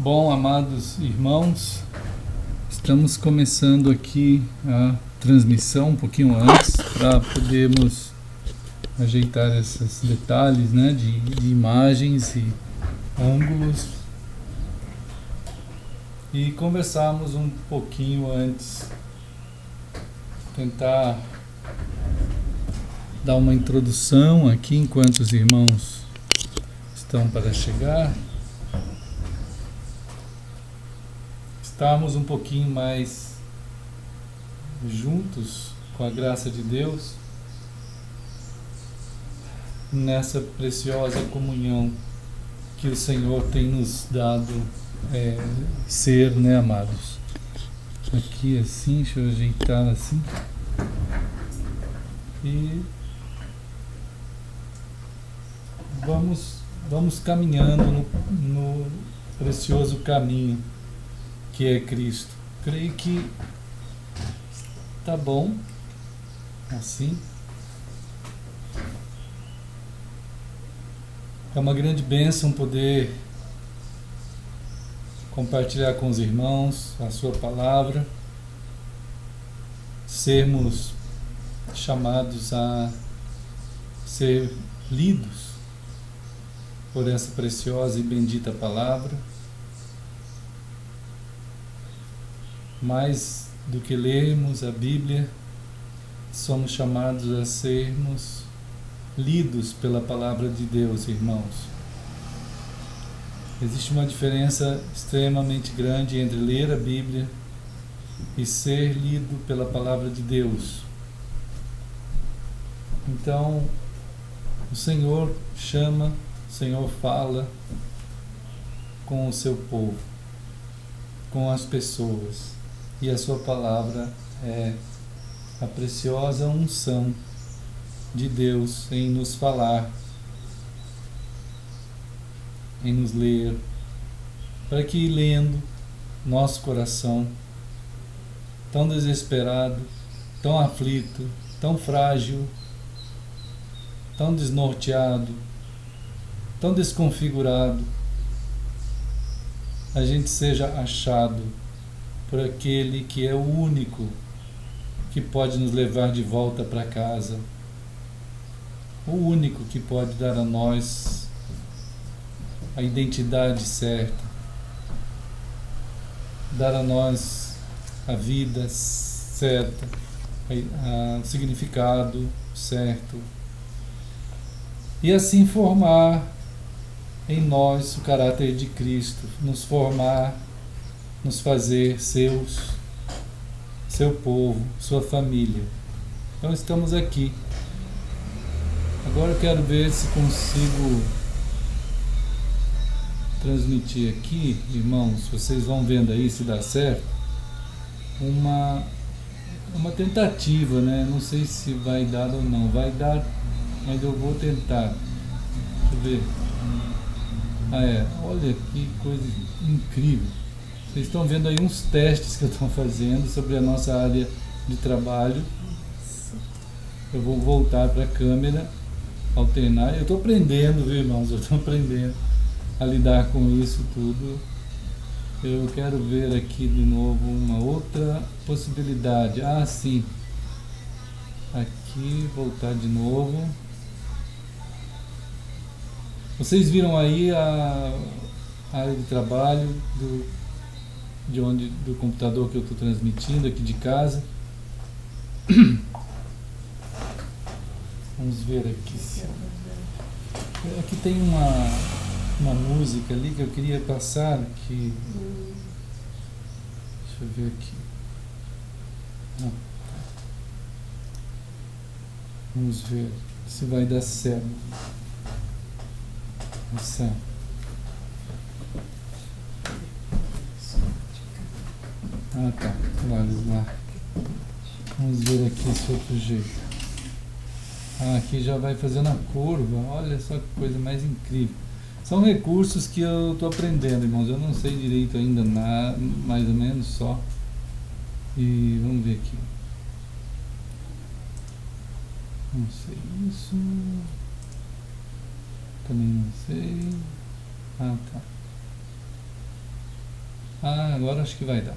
Bom, amados irmãos, estamos começando aqui a transmissão um pouquinho antes para podermos ajeitar esses detalhes, né, de imagens e ângulos e conversarmos um pouquinho antes, tentar dar uma introdução aqui enquanto os irmãos estão para chegar. Estarmos um pouquinho mais juntos com a graça de Deus nessa preciosa comunhão que o Senhor tem nos dado ser, né, amados? Aqui assim, deixa eu ajeitar assim. E vamos caminhando no precioso caminho que é Cristo. Creio que tá bom assim. É uma grande bênção poder compartilhar com os irmãos a sua palavra, sermos chamados a ser lidos por essa preciosa e bendita palavra. Mais do que lermos a Bíblia, somos chamados a sermos lidos pela palavra de Deus, irmãos. Existe uma diferença extremamente grande entre ler a Bíblia e ser lido pela palavra de Deus. Então, o Senhor chama, o Senhor fala com o seu povo, com as pessoas. E a sua palavra é a preciosa unção de Deus em nos falar, em nos ler, para que, lendo, nosso coração, tão desesperado, tão aflito, tão frágil, tão desnorteado, tão desconfigurado, a gente seja achado por aquele que é o único que pode nos levar de volta para casa, o único que pode dar a nós a identidade certa, dar a nós a vida certa, o significado certo, e assim formar em nós o caráter de Cristo, nos formar, nos fazer seu povo, sua família. Então estamos aqui. Agora eu quero ver se consigo transmitir aqui, irmãos, vocês vão vendo aí se dá certo, uma tentativa, né? Não sei se vai dar ou não, vai dar, mas eu vou tentar. Deixa eu ver. Olha que coisa incrível. Vocês estão vendo aí uns testes que eu estou fazendo sobre a nossa área de trabalho. Eu vou voltar para a câmera, alternar. Eu estou aprendendo, viu, irmãos? Eu estou aprendendo a lidar com isso tudo. Eu quero ver aqui de novo uma outra possibilidade. Sim. Aqui, voltar de novo. Vocês viram aí a área de trabalho do computador que eu estou transmitindo aqui de casa. Vamos ver aqui. Aqui tem uma música ali que eu queria passar aqui. Deixa eu ver aqui. Vamos ver se vai dar certo. Tá. Lá. Vamos ver aqui esse outro jeito. Aqui já vai fazendo a curva. Olha só que coisa mais incrível. São recursos que eu estou aprendendo, irmãos. Eu não sei direito ainda, mais ou menos só. E vamos ver aqui. Não sei isso. Também não sei. Tá. Ah, agora acho que vai dar.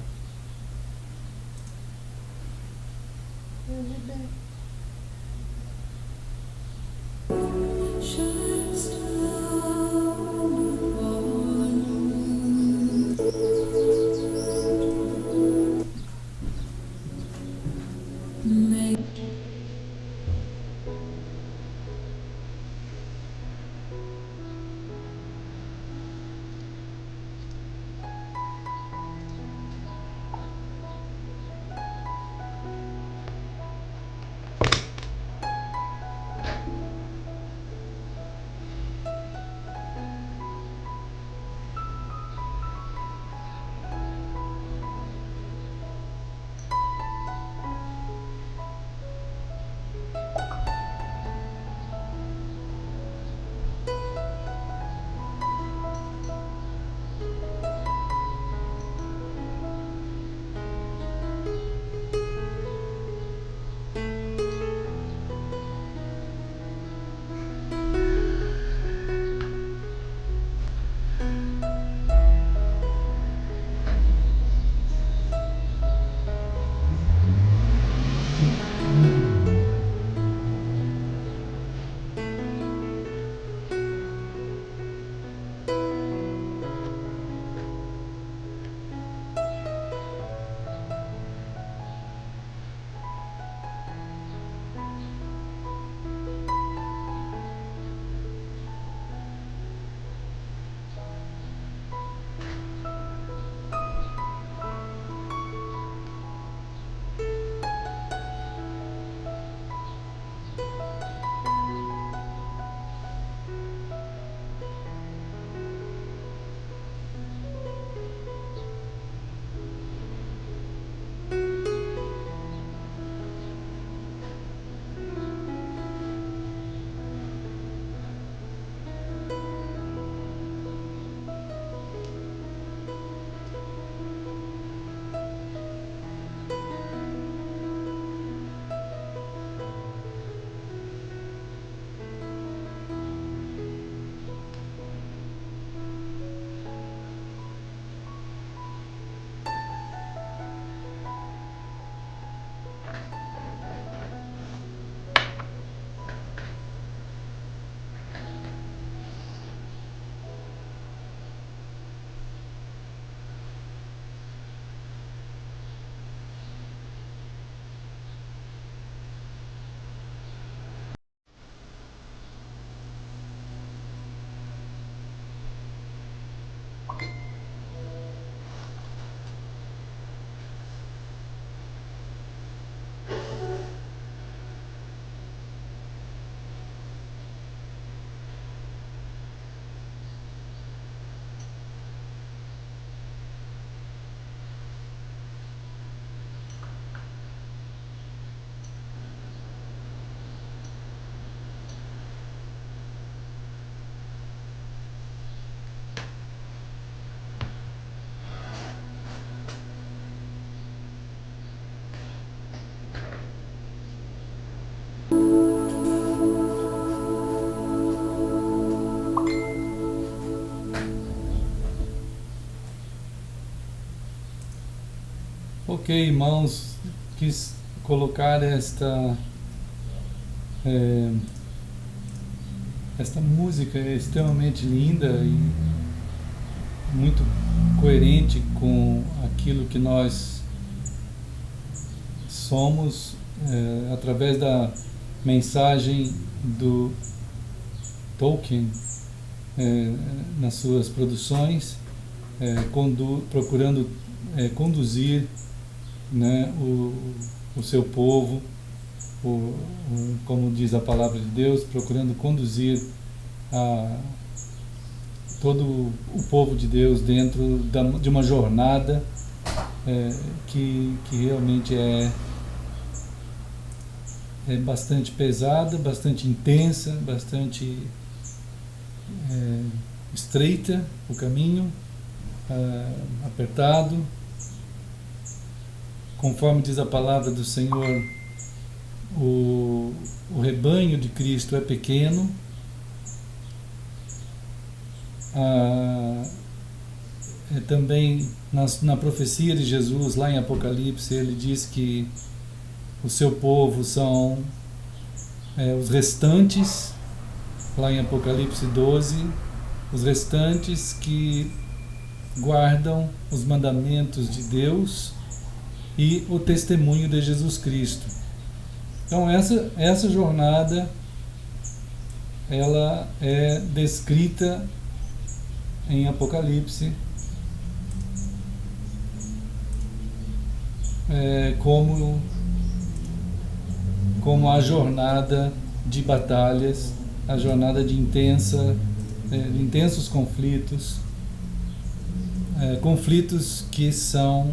Ok, irmãos, quis colocar eh, esta música extremamente linda e muito coerente com aquilo que nós somos, através da mensagem do Tolkien, nas suas produções, procurando conduzir, né, o seu povo, como diz a palavra de Deus, procurando conduzir todo o povo de Deus dentro de uma jornada que realmente é bastante pesada, bastante intensa, bastante estreita o caminho, apertado. Conforme diz a palavra do Senhor, o rebanho de Cristo é pequeno, também na profecia de Jesus, lá em Apocalipse, ele diz que o seu povo são os restantes, lá em Apocalipse 12, os restantes que guardam os mandamentos de Deus e o testemunho de Jesus Cristo. Então essa jornada, ela é descrita em Apocalipse como a jornada de batalhas, a jornada de intensos conflitos, conflitos que são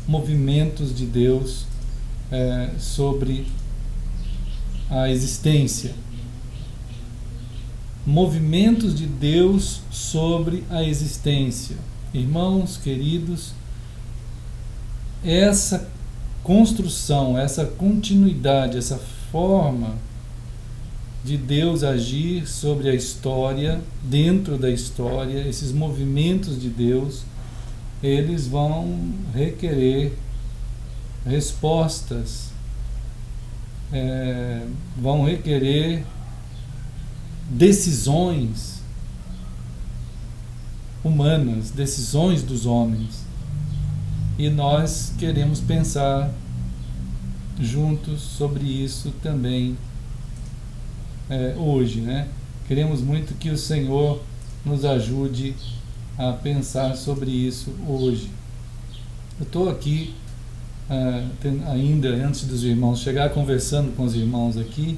movimentos de Deus sobre a existência. Movimentos de Deus sobre a existência. Irmãos queridos, essa construção, essa continuidade, essa forma de Deus agir sobre a história, dentro da história, esses movimentos de Deus, eles vão requerer respostas, vão requerer decisões humanas, decisões dos homens. E nós queremos pensar juntos sobre isso também hoje, né? Queremos muito que o Senhor nos ajude a pensar sobre isso hoje. Eu estou aqui ainda antes dos irmãos chegar, conversando com os irmãos aqui,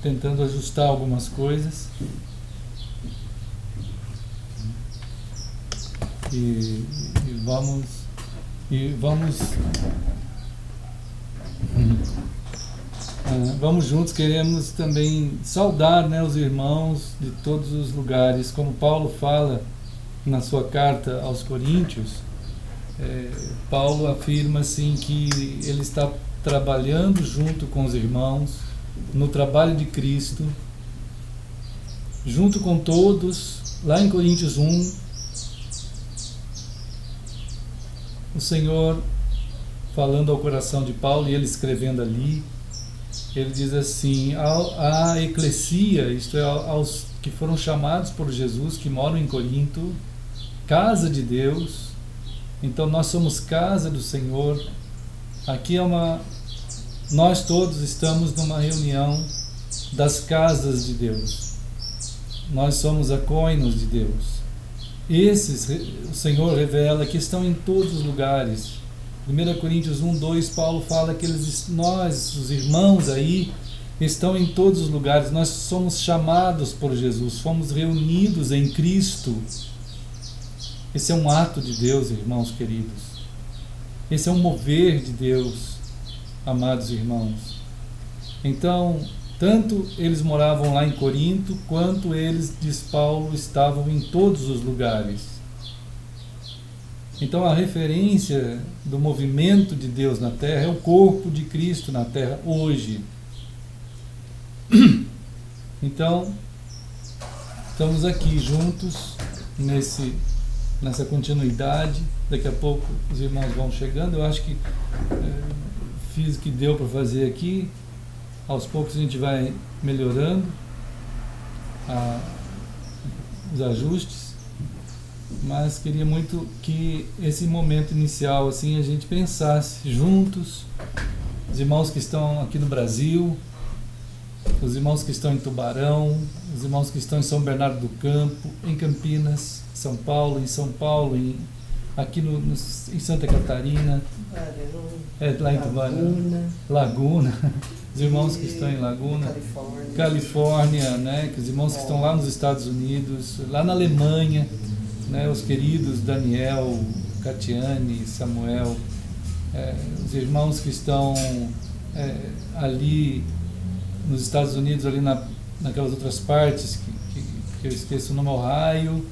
tentando ajustar algumas coisas e vamos juntos. Queremos também saudar, né, os irmãos de todos os lugares, como Paulo fala na sua carta aos Coríntios. Paulo afirma assim que ele está trabalhando junto com os irmãos no trabalho de Cristo, junto com todos. Lá em Coríntios 1, o Senhor falando ao coração de Paulo e ele escrevendo ali, ele diz assim: a eclesia, isto é, aos que foram chamados por Jesus, que moram em Corinto, casa de Deus. Então nós somos casa do Senhor. Aqui nós todos estamos numa reunião das casas de Deus. Nós somos a koinos de Deus. Esses, o Senhor revela que estão em todos os lugares. 1 Coríntios 1, 2, Paulo fala que nós, os irmãos aí, estão em todos os lugares. Nós somos chamados por Jesus, fomos reunidos em Cristo. Esse é um ato de Deus, irmãos queridos. Esse é um mover de Deus, amados irmãos. Então, tanto eles moravam lá em Corinto, quanto eles, diz Paulo, estavam em todos os lugares. Então a referência do movimento de Deus na terra é o corpo de Cristo na terra hoje. Então, estamos aqui juntos nessa continuidade. Daqui a pouco os irmãos vão chegando. Eu acho que fiz o que deu para fazer aqui. Aos poucos a gente vai melhorando os ajustes. Mas queria muito que esse momento inicial assim a gente pensasse juntos, os irmãos que estão aqui no Brasil, os irmãos que estão em Tubarão, os irmãos que estão em São Bernardo do Campo, em Campinas, São Paulo, aqui em Santa Catarina, lá em Tubarão, Laguna, os irmãos que estão em Laguna, Califórnia, né, que os irmãos que estão lá nos Estados Unidos, lá na Alemanha, né, os queridos Daniel, Catiane, Samuel, os irmãos que estão ali nos Estados Unidos, ali naquelas outras partes que eu esqueço o nome, Ohio.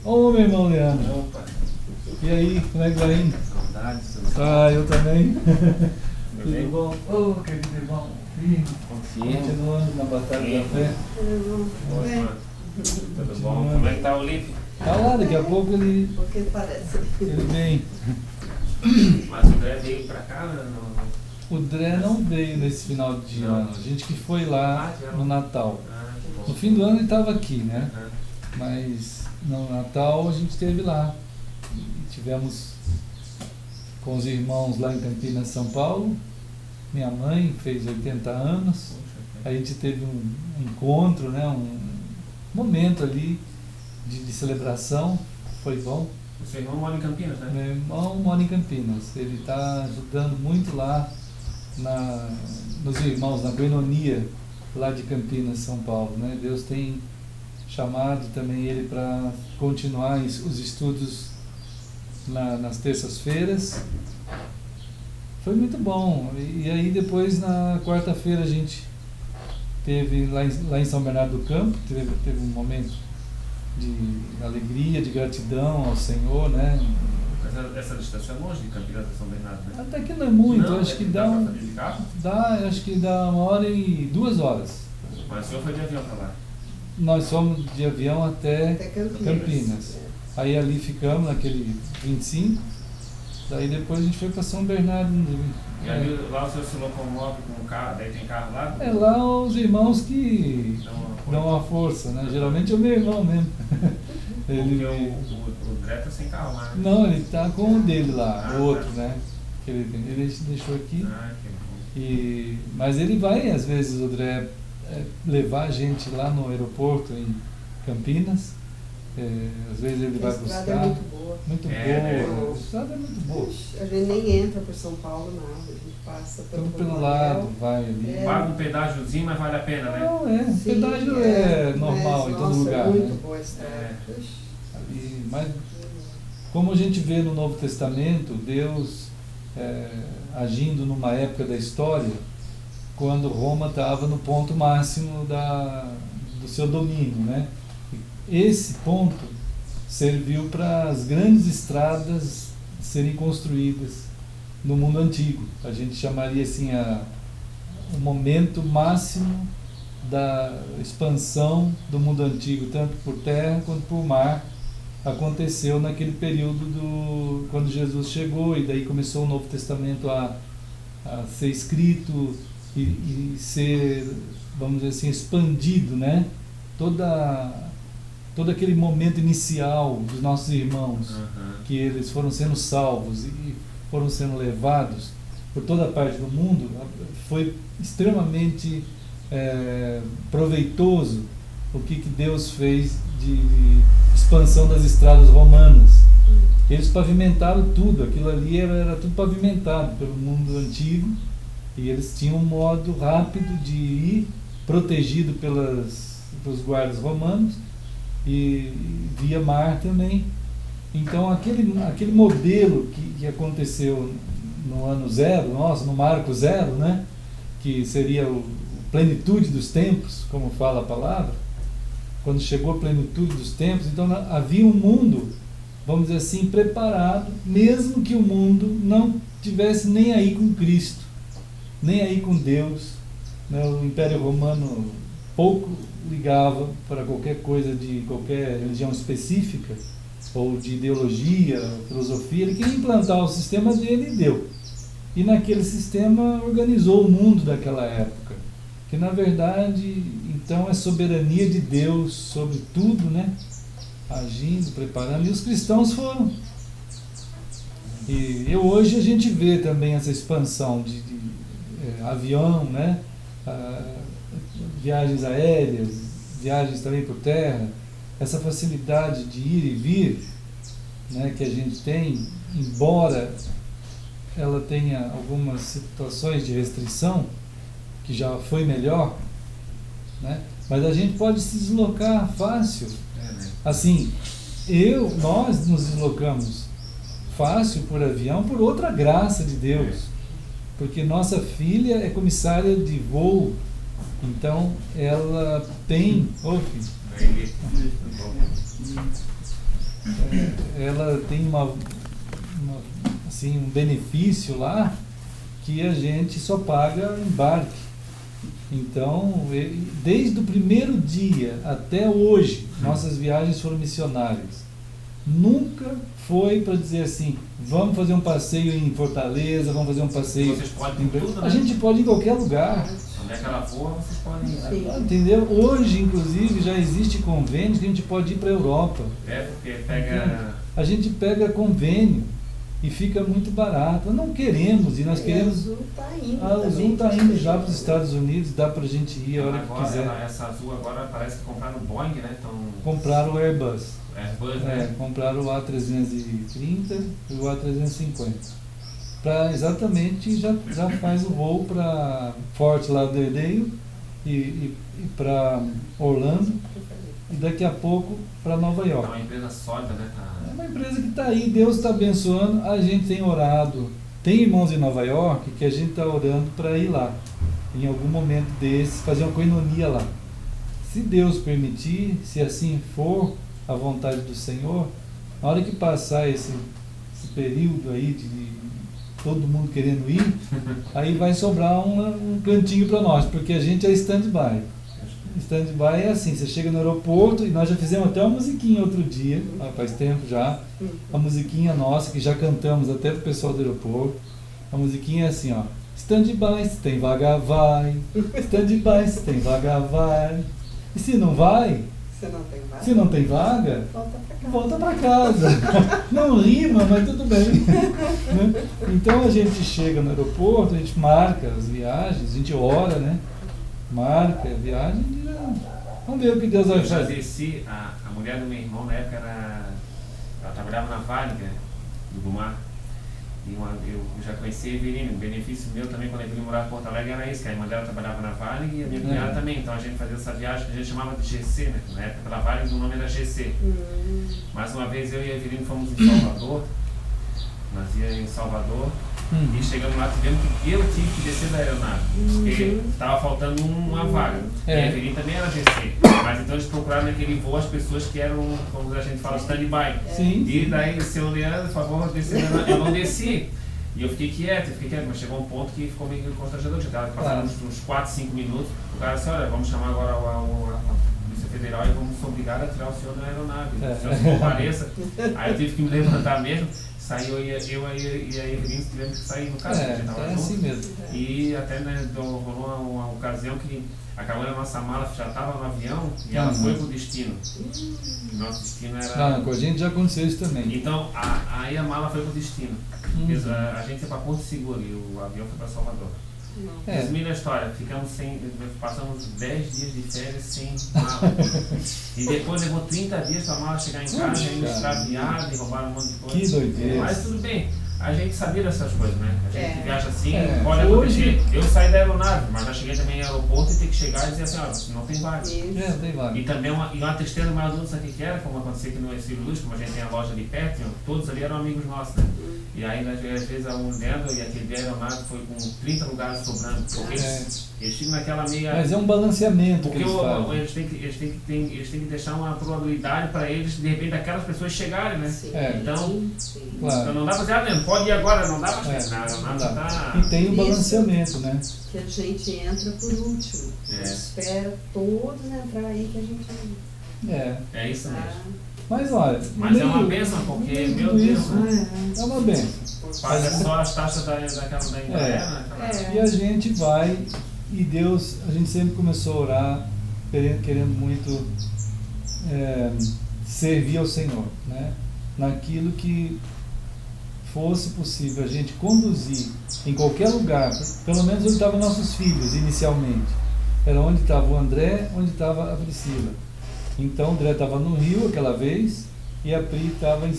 Ô, meu irmão Leandro. E aí, como é que vai indo? Saudades. Eu também. Tudo bom? Ô, querido irmão. Continuando na batalha da fé. Tudo bom? Como é que tá o Olívio? Tá lá, daqui a pouco ele Porque parece. vem. Mas o André veio pra cá, não? O Dré não veio nesse final de ano. A gente que foi lá no Natal. Que bom. No fim do ano ele estava aqui, né? Aham. Mas no Natal a gente esteve lá. E tivemos com os irmãos lá em Campinas, São Paulo. Minha mãe fez 80 anos. A gente teve um encontro, né? Um momento ali de celebração. Foi bom. O seu irmão mora em Campinas, né? Meu irmão mora em Campinas. Ele está ajudando muito lá nos irmãos, na Guenonia, lá de Campinas, São Paulo, né? Deus tem chamado também ele para continuar os estudos nas terças-feiras. Foi muito bom. E aí depois, na quarta-feira, a gente teve lá em São Bernardo do Campo, teve um momento de alegria, de gratidão ao Senhor, né? Essa distância é longe de Campinas a São Bernardo, né? Até que não é muito, Não, acho que dá dá pra fazer de carro? acho que dá 1h02. Mas o senhor foi de avião pra lá? Nós fomos de avião até Até Campinas. Campinas. Aí ali ficamos naquele 25, daí depois a gente foi para São Bernardo. E ali lá o senhor se locomove com o carro, daí tem carro lá? É lá os irmãos que Então, dão uma força, né? Geralmente é o meu irmão mesmo. Porque Ele, o André tá sem carro lá, né? não, ele tá com o dele lá, Ah, o outro, tá. né? Que ele deixou aqui. Ah, que bom. Mas ele vai, às vezes, o André, levar a gente lá no aeroporto em Campinas. Às vezes ele vai A estrada buscar. é muito boa. Muito É, boa. né? A estrada é muito boa. A gente nem entra por São Paulo, nada. A gente passa Então pelo lado, vai ali. É. Paga um pedágiozinho, mas vale a pena, né? Não, o Sim, pedágio é normal mas, em todo nossa, lugar. Muito Né? boa a estrada. É. Puxa. Mas como a gente vê no Novo Testamento, Deus agindo numa época da história, quando Roma estava no ponto máximo do seu domínio, né? Esse ponto serviu para as grandes estradas serem construídas no mundo antigo. A gente chamaria assim o momento máximo da expansão do mundo antigo, tanto por terra quanto por mar. Aconteceu naquele período quando Jesus chegou, e daí começou o Novo Testamento a ser escrito e ser, vamos dizer assim, expandido, né? Todo aquele momento inicial dos nossos irmãos, que eles foram sendo salvos e foram sendo levados por toda a parte do mundo, foi extremamente proveitoso o que Deus fez de expansão das estradas romanas. Eles pavimentaram tudo, aquilo ali era tudo pavimentado pelo mundo antigo, e eles tinham um modo rápido de ir, protegido pelos guardas romanos, e via mar também. Então aquele modelo que aconteceu no ano zero, no marco zero, né, que seria a plenitude dos tempos, como fala a palavra, quando chegou a plenitude dos tempos, então havia um mundo, vamos dizer assim, preparado, mesmo que o mundo não tivesse nem aí com Cristo, nem aí com Deus, né? O Império Romano pouco ligava para qualquer coisa de qualquer religião específica, ou de ideologia, filosofia. Ele queria implantar o sistema dele e deu. E naquele sistema organizou o mundo daquela época, que na verdade então é soberania de Deus sobre tudo, né? Agindo, preparando, e os cristãos foram. E hoje a gente vê também essa expansão de avião, né? Viagens aéreas, viagens também por terra, essa facilidade de ir e vir, né, que a gente tem, embora ela tenha algumas situações de restrição, que já foi melhor, né? Mas a gente pode se deslocar fácil. Assim, nós nos deslocamos fácil por avião por outra graça de Deus, porque nossa filha é comissária de voo, então ela tem, ela tem assim, um benefício lá que a gente só paga embarque. Então, desde o primeiro dia até hoje, nossas viagens foram missionárias. nunca foi para dizer assim, vamos fazer um passeio em Fortaleza, vamos fazer um passeio... Vocês podem ir tudo, né? A gente pode ir em qualquer lugar. Onde é que ela for, vocês podem ir. Sim. Entendeu? Hoje, inclusive, já existe convênio que a gente pode ir para a Europa. Porque pega... A gente pega convênio e fica muito barato. Nós não queremos ir, nós E queremos... a Azul tá indo A Azul também, está indo já para os Estados Unidos, dá para a gente ir a hora que agora, quiser. essa Azul agora parece que compraram o Boeing, né? Então, Compraram o Airbus. Airbus, né? Compraram o A330 e o A350. Para exatamente, já faz o voo para Fort Lauderdale e para Orlando e daqui a pouco para Nova É York. uma empresa sólida, né? É uma empresa que está aí, Deus está abençoando, a gente tem orado. Tem irmãos em Nova York que a gente está orando para ir lá, em algum momento desse, fazer uma coinonia lá. Se Deus permitir, se assim for a vontade do Senhor, na hora que passar esse período aí de todo mundo querendo ir, aí vai sobrar um cantinho para nós, porque a gente é stand-by. Stand-by é assim, você chega no aeroporto e nós já fizemos até uma musiquinha outro dia, faz tempo já, a musiquinha nossa que já cantamos até pro pessoal do aeroporto. A musiquinha é assim, ó, stand-by, se tem vaga vai, stand-by, se tem vaga vai. E se não vai, Você não tem vaga? se não tem vaga, Volta pra casa. volta para casa. Não rima, mas tudo bem. Né? Então a gente chega no aeroporto, a gente marca as viagens, a gente ora, né? Marca a viagem e já... Vamos ver o que Deus vai Eu já fazer. desci, a mulher do meu irmão na época ela trabalhava na Vale, né, do Gumar. E eu já conheci a Evelina. O benefício meu também quando a Evelina morava em Porto Alegre era isso, que a irmã dela trabalhava na Vale e a minha cunhada também. Então a gente fazia essa viagem que a gente chamava de GC, né? Na época pela Vale o nome era GC. Mais uma vez eu e a Evelina fomos em Salvador. Nós ia em Salvador. E chegando lá, tivemos que eu tive que descer da aeronave, porque estava faltando uma vaga. E a Evelyn também era GC, mas então eles procuraram naquele voo as pessoas que eram, como a gente fala, stand-by. Sim. E daí o seu Leandro, por favor, descer. Eu não desci. E eu fiquei quieto, mas chegou um ponto que ficou meio constrangedor. Já passaram uns 4, 5 minutos. O cara disse: olha, vamos chamar agora a Polícia Federal e vamos obrigar a tirar o senhor da aeronave. O senhor não compareça. Aí eu tive que me levantar mesmo. Saiu eu e a Evelyn tivemos que sair no caso, a gente tava junto. Assim mesmo. E até rolou uma ocasião que acabou a nossa mala, já estava no avião e ela foi pro destino. Nosso destino era... com a gente já aconteceu isso também. Então, aí a mala foi pro destino. A gente foi para Porto Seguro e o avião foi para Salvador. Resumindo a história, passamos 10 dias de férias sem mala. E depois levou 30 dias para a mala chegar em casa, ainda extraviada e roubaram um monte de coisa. Que doideira. Mas tudo bem, a gente sabia dessas coisas, né? A gente viaja assim, pode hoje... acontecer. Eu saí da aeronave, mas já cheguei também ao aeroporto e tem que chegar e dizer assim: ó, não tem vaga. não tem vaga. E também uma tristeza maior do que era, como aconteceu aqui no Exílio Luz, como a gente tem a loja de perto, todos ali eram amigos nossos, né? E aí, às vezes, a Leandro e aquele aeronave foi com 30 lugares sobrando, porque eles ficam naquela meia... Mas é um balanceamento porque que eles fazem. Eles têm que deixar uma probabilidade para eles, de repente, aquelas pessoas chegarem, né? Então, claro. não dá para dizer, não pode ir agora, não dá para chegar, a aeronave tá... E tem o balanceamento, né? Que a gente entra por último. Espera todos entrar aí que a gente... É isso mesmo. Mas olha... Mas é uma bênção, porque, meu Deus, é uma bênção. Paga só as taxas daquela da Embraer, né? E a gente vai, e Deus, a gente sempre começou a orar, querendo muito servir ao Senhor, né? Naquilo que fosse possível a gente conduzir em qualquer lugar, pelo menos onde estavam nossos filhos inicialmente. Era onde estava o André, onde estava a Priscila. Então o André estava no Rio aquela vez e a Pri estava em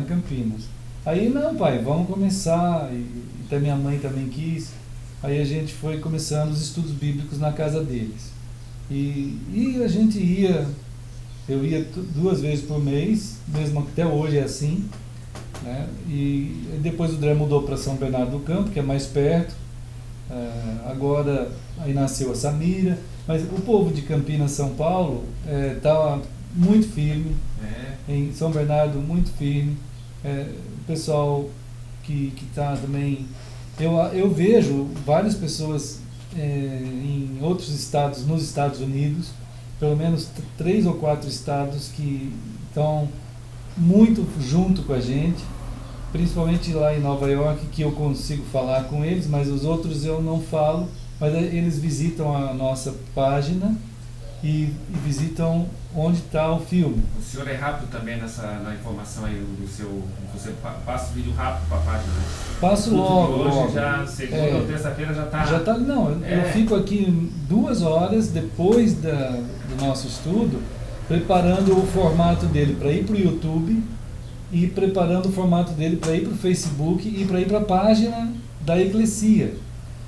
Campinas. Aí, não, pai, vamos começar, e até minha mãe também quis. Aí a gente foi começando os estudos bíblicos na casa deles. E a gente eu ia 2 vezes por mês, mesmo até hoje é assim, né? E depois o André mudou para São Bernardo do Campo, que é mais perto. Agora, aí nasceu a Samira. Mas o povo de Campinas, São Paulo, está muito firme, em São Bernardo muito firme. O pessoal que está também... Eu vejo várias pessoas em outros estados, nos Estados Unidos, pelo menos 3 ou 4 estados que estão muito junto com a gente, principalmente lá em Nova York, que eu consigo falar com eles, mas os outros eu não falo, mas eles visitam a nossa página e visitam onde está o filme. O senhor é rápido também na informação aí do seu... Você passa o vídeo rápido para a página, né? Passo logo. Hoje já, segunda ou terça-feira já está... Já está, não, eu fico aqui 2 horas depois do nosso estudo, preparando o formato dele para ir para o YouTube e preparando o formato dele para ir para o Facebook e para ir para a página da Eclesia.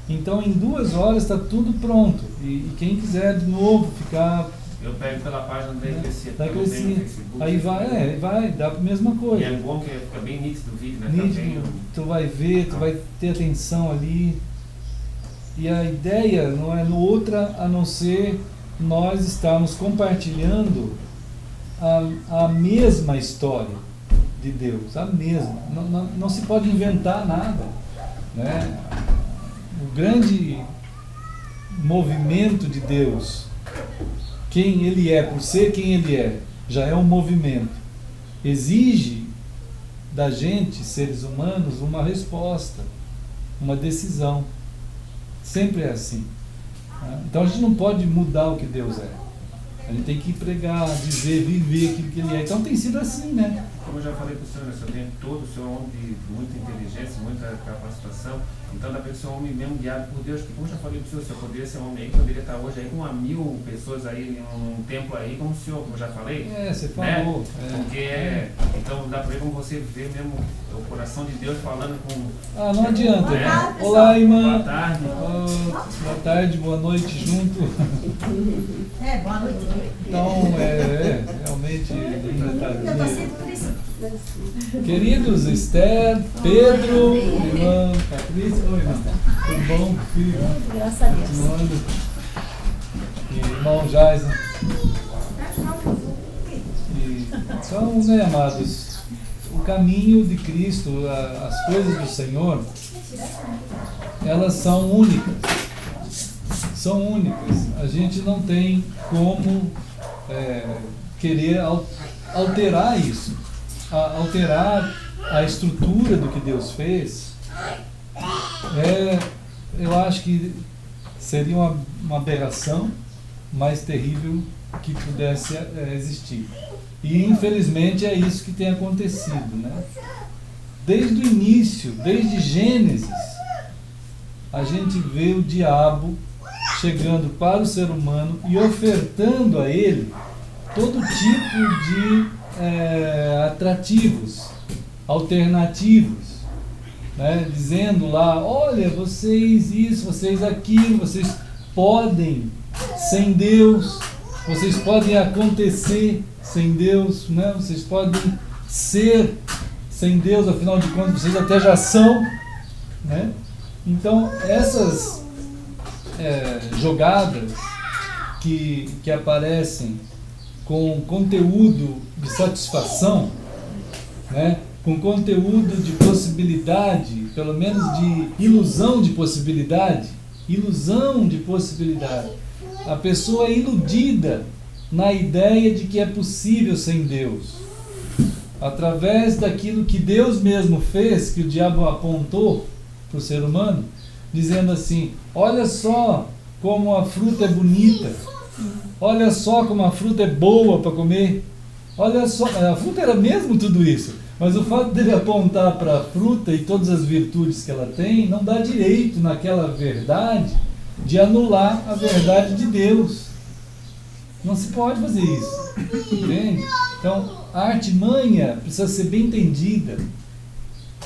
Então, em 2 horas está tudo pronto. E quem quiser de novo ficar... Eu pego pela página da Eclesia. Da Eclesia. Aí vai, dá a mesma coisa. E é bom que fica bem nítido o vídeo, né? Nítido, tu vai ver, tu vai ter atenção ali. E a ideia não é outra a não ser nós estarmos compartilhando a mesma história de Deus, a mesma. Não se pode inventar nada, né? O grande movimento de Deus, quem Ele é, por ser quem Ele é, já é um movimento. Exige da gente, seres humanos, uma resposta, uma decisão. Sempre é assim. Então a gente não pode mudar o que Deus é. A gente tem que pregar, dizer, viver aquilo que Ele é. Então tem sido assim, né? Como eu já falei para o senhor, o senhor tem todo o seu homem de muita inteligência, muita capacitação. Então dá para ser um homem mesmo guiado por Deus. Porque como eu já falei para o senhor poderia ser um homem aí, poderia estar hoje aí com 1.000 pessoas aí, num templo aí, como o senhor, como eu já falei. Você falou. Né? Porque, então dá para ver como você vê mesmo o coração de Deus falando com... Não adianta. Olá, irmã. Boa tarde. Boa tarde, boa noite junto. Boa noite. Então, realmente... Eu estou sendo triste. Queridos, Esther, Pedro, irmã Patrícia, oi irmã, tudo bom, filho? Graças a Deus. Continuando. E irmão Jason. Então, né, amados, o caminho de Cristo, as coisas do Senhor, elas são únicas. São únicas. A gente não tem como querer alterar isso. Alterar a estrutura do que Deus fez, eu acho que seria uma aberração mais terrível que pudesse existir. E infelizmente é isso que tem acontecido, né? Desde o início, desde Gênesis, a gente vê o diabo chegando para o ser humano e ofertando a ele todo tipo de atrativos, alternativos, né? Dizendo lá, olha, vocês isso, vocês aquilo, vocês podem sem Deus, vocês podem acontecer sem Deus, né? Vocês podem ser sem Deus, afinal de contas vocês até já são, né? Então essas jogadas que aparecem com conteúdo de satisfação, né? Com conteúdo de possibilidade, pelo menos de ilusão de possibilidade, a pessoa é iludida na ideia de que é possível sem Deus, através daquilo que Deus mesmo fez, que o diabo apontou para o ser humano, dizendo assim, olha só como a fruta é bonita, olha só como a fruta é boa para comer. Olha só, a fruta era mesmo tudo isso. Mas o fato dele apontar para a fruta e todas as virtudes que ela tem, não dá direito naquela verdade de anular a verdade de Deus. Não se pode fazer isso. Entende? Então, a artimanha precisa ser bem entendida.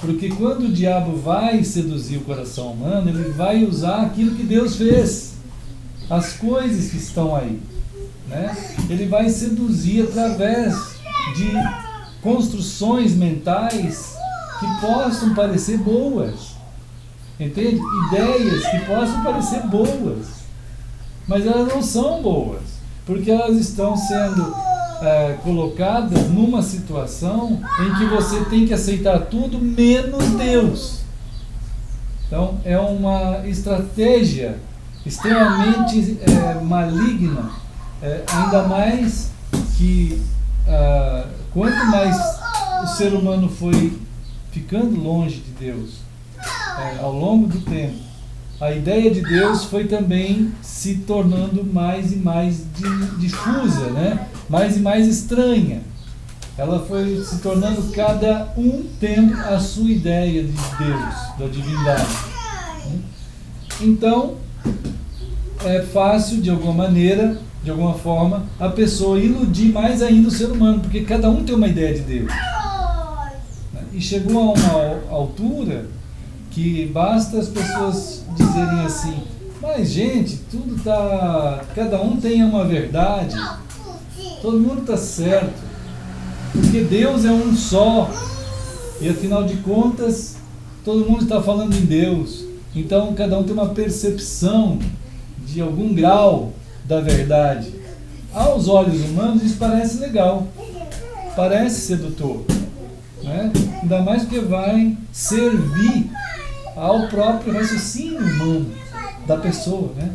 Porque quando o diabo vai seduzir o coração humano, ele vai usar aquilo que Deus fez. As coisas que estão aí, né? Ele vai seduzir através de construções mentais que possam parecer boas, entende? Ideias que possam parecer boas, mas elas não são boas, porque elas estão sendo colocadas numa situação em que você tem que aceitar tudo menos Deus. Então é uma estratégia extremamente maligna, ainda mais que quanto mais o ser humano foi ficando longe de Deus ao longo do tempo, a ideia de Deus foi também se tornando mais e mais difusa, né? Mais e mais estranha. Ela foi se tornando, cada um tendo a sua ideia de Deus, da divindade. Então, é fácil, de alguma maneira, de alguma forma, a pessoa iludir mais ainda o ser humano, porque cada um tem uma ideia de Deus. E chegou a uma altura que basta as pessoas dizerem assim: mas gente, tudo tá, cada um tem uma verdade, todo mundo está certo, porque Deus é um só, e afinal de contas todo mundo está falando em Deus, então cada um tem uma percepção de algum grau da verdade. Aos olhos humanos isso parece legal, parece sedutor, né? Ainda mais porque vai servir ao próprio raciocínio humano da pessoa, né?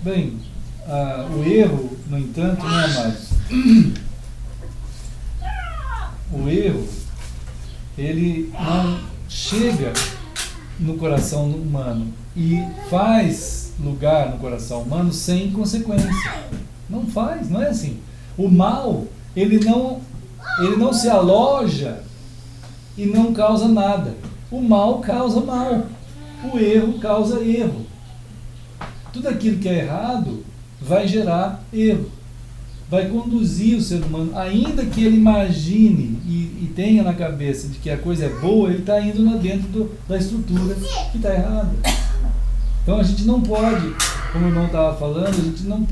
Bem, o erro, no entanto, né, amados? O erro, ele não chega no coração humano e faz lugar no coração humano sem consequência. Não faz, não é assim. O mal, ele não se aloja e não causa nada. O mal causa mal. O erro causa erro. Tudo aquilo que é errado vai gerar erro. Vai conduzir o ser humano, ainda que ele imagine e tenha na cabeça de que a coisa é boa, ele está indo lá dentro da estrutura que está errada. Então a gente não pode, como o irmão estava falando, a gente não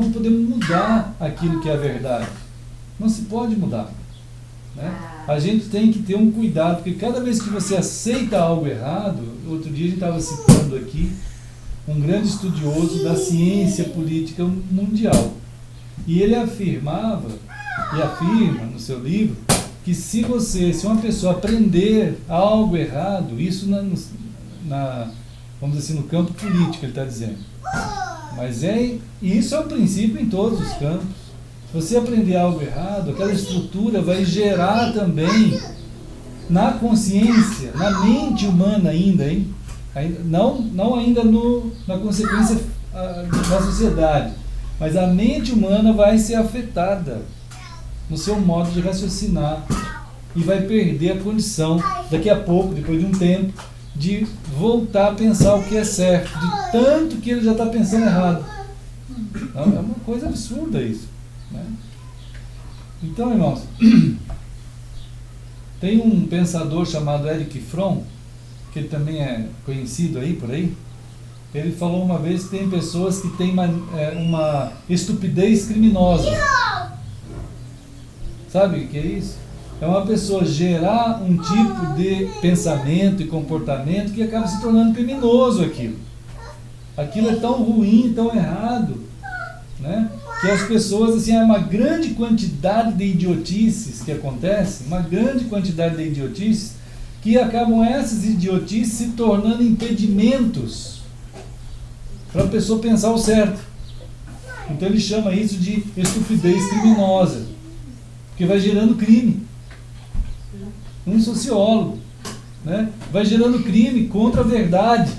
podemos mudar aquilo que é a verdade. Não se pode mudar, né? A gente tem que ter um cuidado, porque cada vez que você aceita algo errado, outro dia a gente estava citando aqui um grande estudioso da ciência política mundial, e ele afirmava, e afirma no seu livro, que se uma pessoa aprender algo errado, isso vamos dizer assim, no campo político ele está dizendo, mas isso é um princípio em todos os campos. Se você aprender algo errado, aquela estrutura vai gerar também na consciência, na mente humana ainda, hein? Não ainda na consequência da sociedade, mas a mente humana vai ser afetada no seu modo de raciocinar e vai perder a condição, daqui a pouco, depois de um tempo, de voltar a pensar o que é certo, de tanto que ele já está pensando errado. É uma coisa absurda isso, né? Então, irmãos, tem um pensador chamado Erich Fromm, que ele também é conhecido aí por aí. Ele falou uma vez que tem pessoas que têm uma estupidez criminosa. Sabe o que é isso? É uma pessoa gerar um tipo de pensamento e comportamento que acaba se tornando criminoso aquilo. Aquilo é tão ruim, tão errado, né? Que as pessoas, assim, há uma grande quantidade de idiotices que acontecem, uma grande quantidade de idiotices, que acabam essas idiotices se tornando impedimentos para a pessoa pensar o certo. Então ele chama isso de estupidez criminosa, porque vai gerando crime. Um sociólogo, né, vai gerando crime contra a verdade.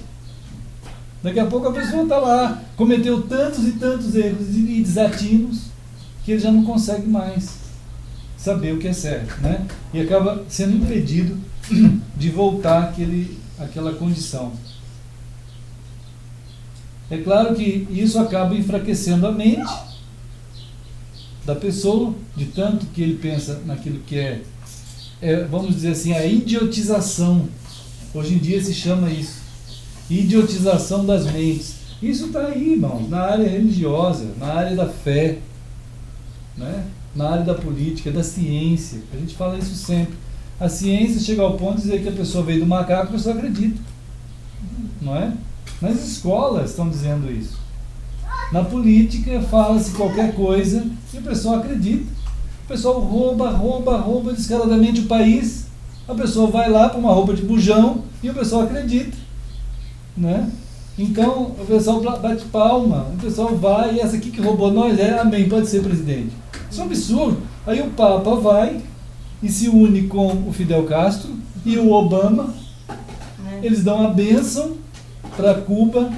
Daqui a pouco a pessoa está lá, cometeu tantos e tantos erros e desatinos que ele já não consegue mais saber o que é certo, né? E acaba sendo impedido de voltar àquela condição. É claro que isso acaba enfraquecendo a mente da pessoa, de tanto que ele pensa naquilo que é, vamos dizer assim, a idiotização. Hoje em dia se chama isso, idiotização das mentes. Isso está aí, irmãos, na área religiosa, na área da fé, né? Na área da política, da ciência. A gente fala isso sempre. A ciência chega ao ponto de dizer que a pessoa veio do macaco, a pessoa acredita, não é? Nas escolas estão dizendo isso. Na política fala-se qualquer coisa e o pessoal acredita. O pessoal rouba descaradamente o país. A pessoa vai lá com uma roupa de bujão e o pessoal acredita, né? Então o pessoal bate palma, o pessoal vai, e essa aqui que roubou nós amém, pode ser presidente. Isso é um absurdo. Aí o Papa vai e se une com o Fidel Castro e o Obama. Eles dão a bênção para Cuba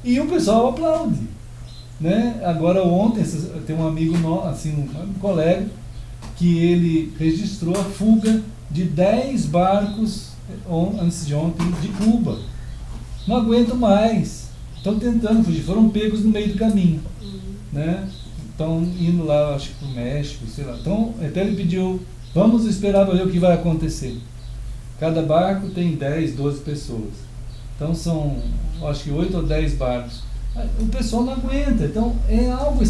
e o pessoal aplaude, né? Agora ontem tem um amigo nosso, assim, um colega, que ele registrou a fuga de 10 barcos antes de ontem de Cuba. Não aguento mais, estão tentando fugir, foram pegos no meio do caminho, né? Estão indo lá, acho que para o México, sei lá. Então, até ele pediu, vamos esperar para ver o que vai acontecer. Cada barco tem 10, 12 pessoas. Então são, acho que 8 ou 10 barcos. O pessoal não aguenta. Então é algo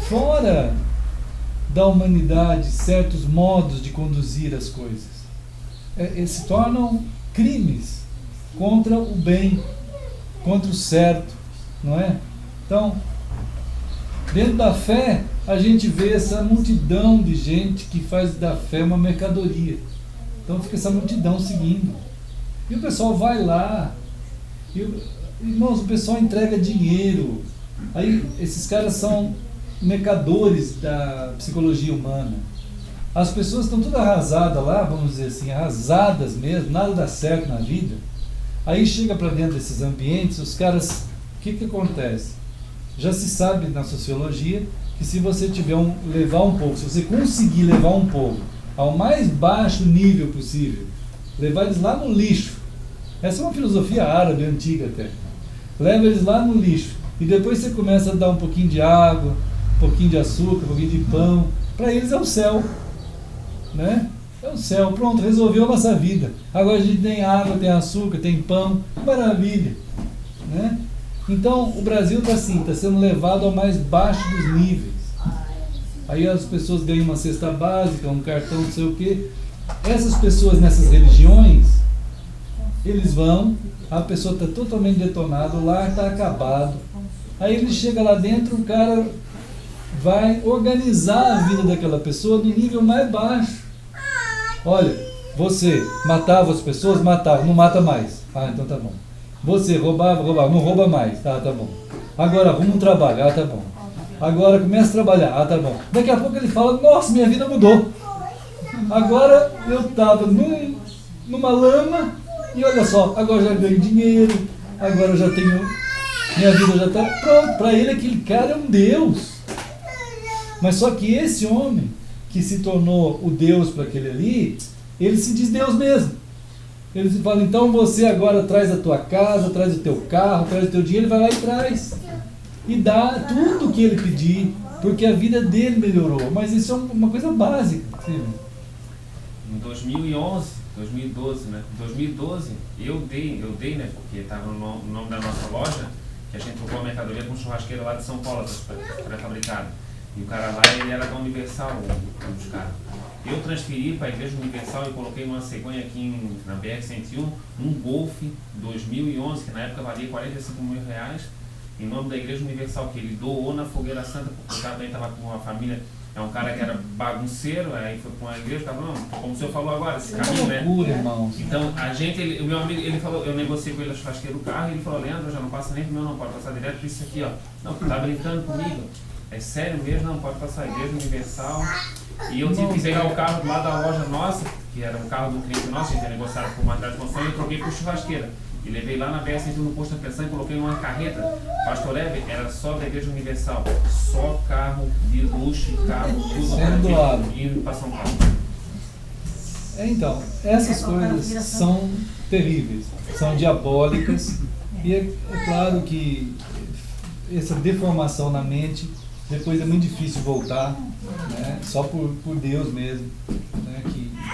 fora da humanidade, certos modos de conduzir as coisas. Se tornam crimes contra o bem, contra o certo, não é? Então, dentro da fé, a gente vê essa multidão de gente que faz da fé uma mercadoria. Então fica essa multidão seguindo. E o pessoal vai lá. Irmãos, o pessoal entrega dinheiro. Aí esses caras são mercadores da psicologia humana. As pessoas estão todas arrasadas lá, vamos dizer assim, arrasadas mesmo, nada dá certo na vida. Aí chega para dentro desses ambientes, os caras, o que acontece? Já se sabe na sociologia que se você levar um pouco, se você conseguir levar um pouco ao mais baixo nível possível, levar eles lá no lixo. Essa é uma filosofia árabe antiga até. Leva eles lá no lixo e depois você começa a dar um pouquinho de água, um pouquinho de açúcar, um pouquinho de pão. Para eles é o céu, né? É o céu, pronto, resolveu a nossa vida. Agora a gente tem água, tem açúcar, tem pão, maravilha, né? Então o Brasil está assim, está sendo levado ao mais baixo dos níveis. Aí as pessoas ganham uma cesta básica, um cartão, não sei o quê. Essas pessoas nessas religiões, eles vão, a pessoa está totalmente detonada, o lar está acabado. Aí ele chega lá dentro, o cara vai organizar a vida daquela pessoa no nível mais baixo. Olha, você matava as pessoas? Matava, não mata mais. Ah, então tá bom. Você roubava, não rouba mais. Ah, tá bom. Agora arruma um trabalho. Ah, tá bom. Agora começa a trabalhar. Ah, tá bom. Daqui a pouco ele fala, nossa, minha vida mudou. Agora eu estava numa lama e olha só, agora já ganho dinheiro, agora eu já tenho, minha vida já está pronto. Para ele aquele cara é um Deus. Mas só que esse homem que se tornou o Deus para aquele ali, ele se diz Deus mesmo. Ele fala, então você agora traz a tua casa, traz o teu carro, traz o teu dinheiro, ele vai lá e traz. E dá tudo o que ele pedir, porque a vida dele melhorou. Mas isso é uma coisa básica. Sim. Em 2011, 2012, né? Em 2012, eu dei, né? Porque estava no nome da nossa loja, que a gente trocou a mercadoria com um churrasqueiro lá de São Paulo, pré-fabricado. E o cara lá, ele era da Universal, dos caras. Eu transferi para a Igreja Universal e coloquei numa cegonha aqui na BR-101, um Golf 2011, que na época valia R$45 mil, em nome da Igreja Universal, que ele doou na Fogueira Santa, porque o cara também estava com uma família, é um cara que era bagunceiro, aí foi com a igreja, estava, não, como o senhor falou agora, esse caminho, né? Então, a gente, o meu amigo, ele falou, eu negociei com ele a churrasqueira do carro, e ele falou, Leandro, já não passa nem pro meu, não, pode passar direto por isso aqui, ó. Não, tá brincando comigo? É sério mesmo? Não, pode passar a Igreja Universal. E eu tive que pegar o carro lá da loja nossa, que era um carro do cliente nosso, a gente tinha negociado por material de construção, e eu troquei por churrasqueira. E levei lá na BR-101 no posto de atenção e coloquei numa carreta. Pastor Hebe, era só da Igreja Universal. Só carro de luxo, carro, tudo indo para São Paulo. Então, essas coisas são terríveis, são diabólicas. E é claro que essa deformação na mente, depois é muito difícil voltar, né? Só por Deus mesmo, né?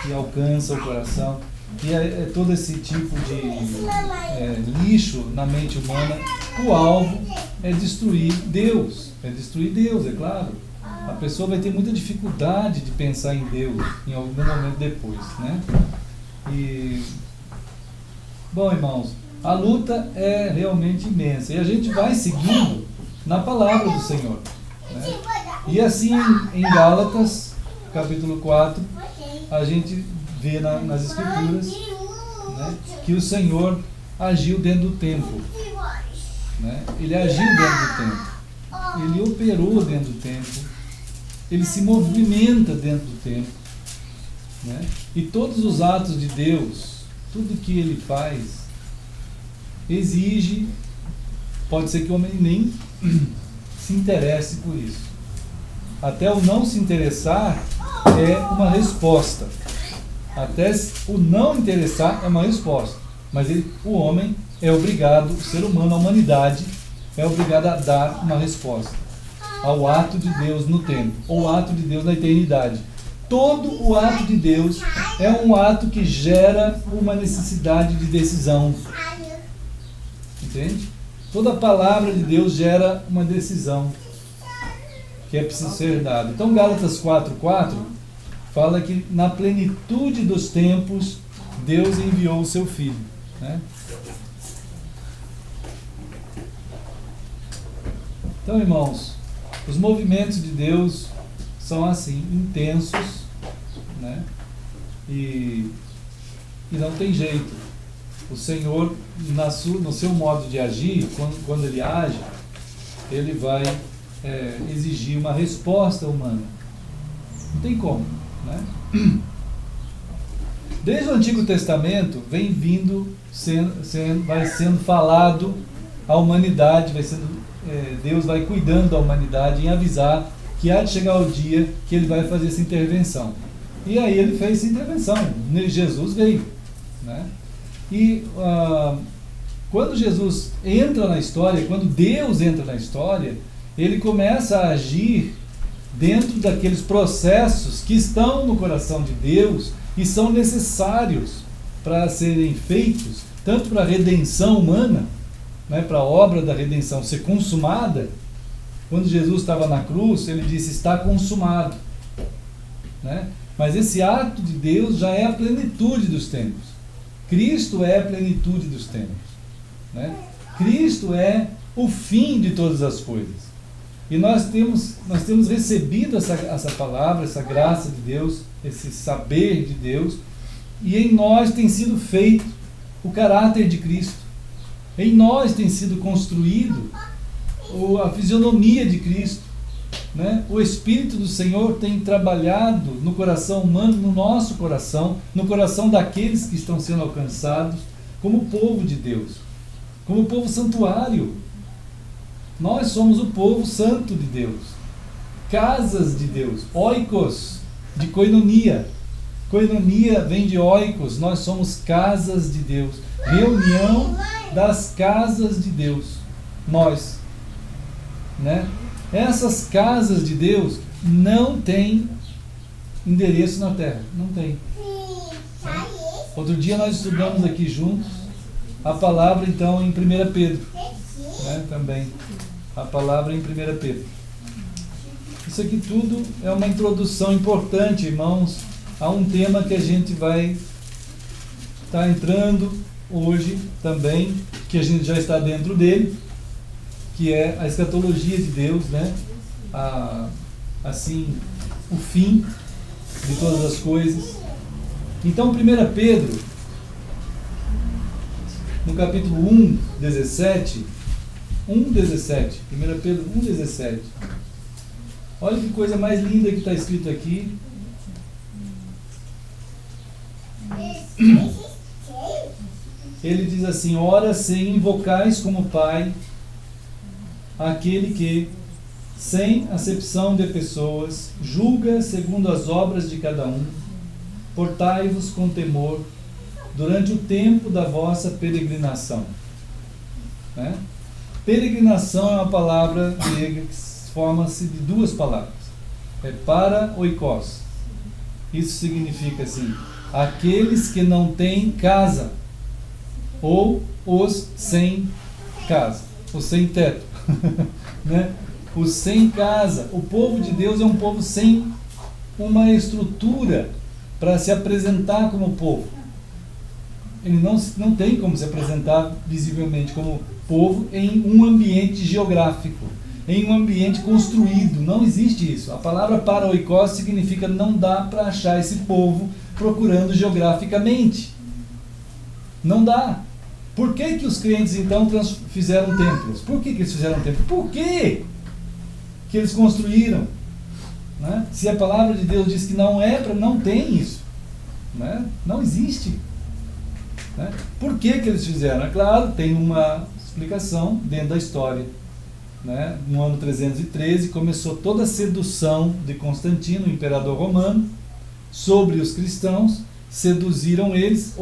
que alcança o coração. E é todo esse tipo de lixo na mente humana. O alvo é destruir Deus. É destruir Deus, é claro. A pessoa vai ter muita dificuldade de pensar em Deus em algum momento depois, né? Bom, irmãos, a luta é realmente imensa. E a gente vai seguindo na palavra do Senhor, né? E assim, em Gálatas, capítulo 4, a gente vê nas Escrituras, né, que o Senhor agiu dentro do templo, né? Ele agiu dentro do templo, ele operou dentro do templo, ele se movimenta dentro do templo, né? E todos os atos de Deus, tudo que Ele faz, exige, pode ser que o homem nem se interesse por isso. Até o não se interessar é uma resposta. Até o não interessar é uma resposta. Mas o homem é obrigado, o ser humano, a humanidade, é obrigado a dar uma resposta ao ato de Deus no tempo, ou ato de Deus na eternidade. Todo o ato de Deus é um ato que gera uma necessidade de decisão. Entende? Toda palavra de Deus gera uma decisão que é preciso ser dada. Então Gálatas 4:4 fala que na plenitude dos tempos Deus enviou o seu Filho, né? Então, irmãos, os movimentos de Deus são assim, intensos, né? E não tem jeito. O Senhor, no seu modo de agir, quando Ele age, Ele vai exigir uma resposta humana. Não tem como, né? Desde o Antigo Testamento vem vindo, vai sendo falado à humanidade, Deus vai cuidando da humanidade em avisar que há de chegar o dia que Ele vai fazer essa intervenção. E aí Ele fez essa intervenção, Jesus veio, né? E quando Jesus entra na história, quando Deus entra na história, Ele começa a agir dentro daqueles processos que estão no coração de Deus e são necessários para serem feitos, tanto para a redenção humana, né, para a obra da redenção ser consumada. Quando Jesus estava na cruz, Ele disse, está consumado, né? Mas esse ato de Deus já é a plenitude dos tempos. Cristo é a plenitude dos tempos, né? Cristo é o fim de todas as coisas. E nós temos recebido essa palavra, essa graça de Deus, esse saber de Deus, e em nós tem sido feito o caráter de Cristo. Em nós tem sido construído a fisionomia de Cristo, né? O Espírito do Senhor tem trabalhado no coração humano, no nosso coração, no coração daqueles que estão sendo alcançados como povo de Deus, como povo santuário. Nós somos o povo santo de Deus, casas de Deus, oikos, de koinonia. Koinonia vem de oikos, nós somos casas de Deus, reunião das casas de Deus, nós, né? Essas casas de Deus não têm endereço na terra, não tem. Outro dia nós estudamos aqui juntos a palavra, então, em 1 Pedro, né, também, a palavra em 1 Pedro. Isso aqui tudo é uma introdução importante, irmãos, a um tema que a gente vai estar entrando hoje também, que a gente já está dentro dele, que é a escatologia de Deus, né? Assim, o fim de todas as coisas. Então, 1 Pedro, no capítulo 1:17, 1:17, 1 Pedro 1:17. Olha que coisa mais linda que está escrito aqui. Ele diz assim: ora, se invocais como Pai aquele que, sem acepção de pessoas, julga segundo as obras de cada um, portai-vos com temor durante o tempo da vossa peregrinação. Né? Peregrinação é uma palavra grega que forma-se de duas palavras. É para oikos. Isso significa assim, aqueles que não têm casa, ou os sem casa, os sem teto. Né? Os sem casa. O povo de Deus é um povo sem uma estrutura para se apresentar como povo. Ele não tem como se apresentar visivelmente como povo em um ambiente geográfico, em um ambiente construído. Não existe isso. A palavra paroikos significa não dá para achar esse povo procurando geograficamente. Não dá. Por que os crentes então fizeram templos? Por que eles fizeram templos? Por que eles construíram? Né? Se a palavra de Deus diz que não tem isso. né? Não existe. Né? Por que eles fizeram? É claro, tem uma explicação dentro da história. Né? No ano 313 começou toda a sedução de Constantino, o imperador romano, sobre os cristãos. Seduziram eles,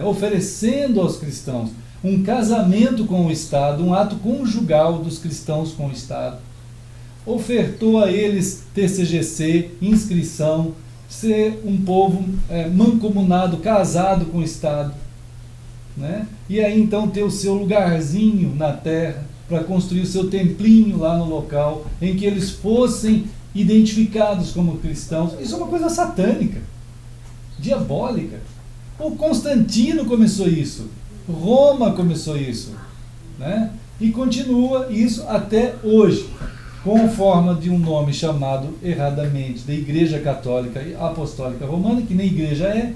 oferecendo aos cristãos um casamento com o Estado, um ato conjugal dos cristãos com o Estado. Ofertou a eles TCGC, inscrição, ser um povo mancomunado, casado com o Estado. Né? E aí então ter o seu lugarzinho na terra, para construir o seu templinho lá no local, em que eles fossem identificados como cristãos. Isso é uma coisa satânica, diabólica. O Constantino começou isso, Roma começou isso, né? E continua isso até hoje, com forma de um nome chamado erradamente de Igreja Católica e Apostólica Romana, que nem igreja é,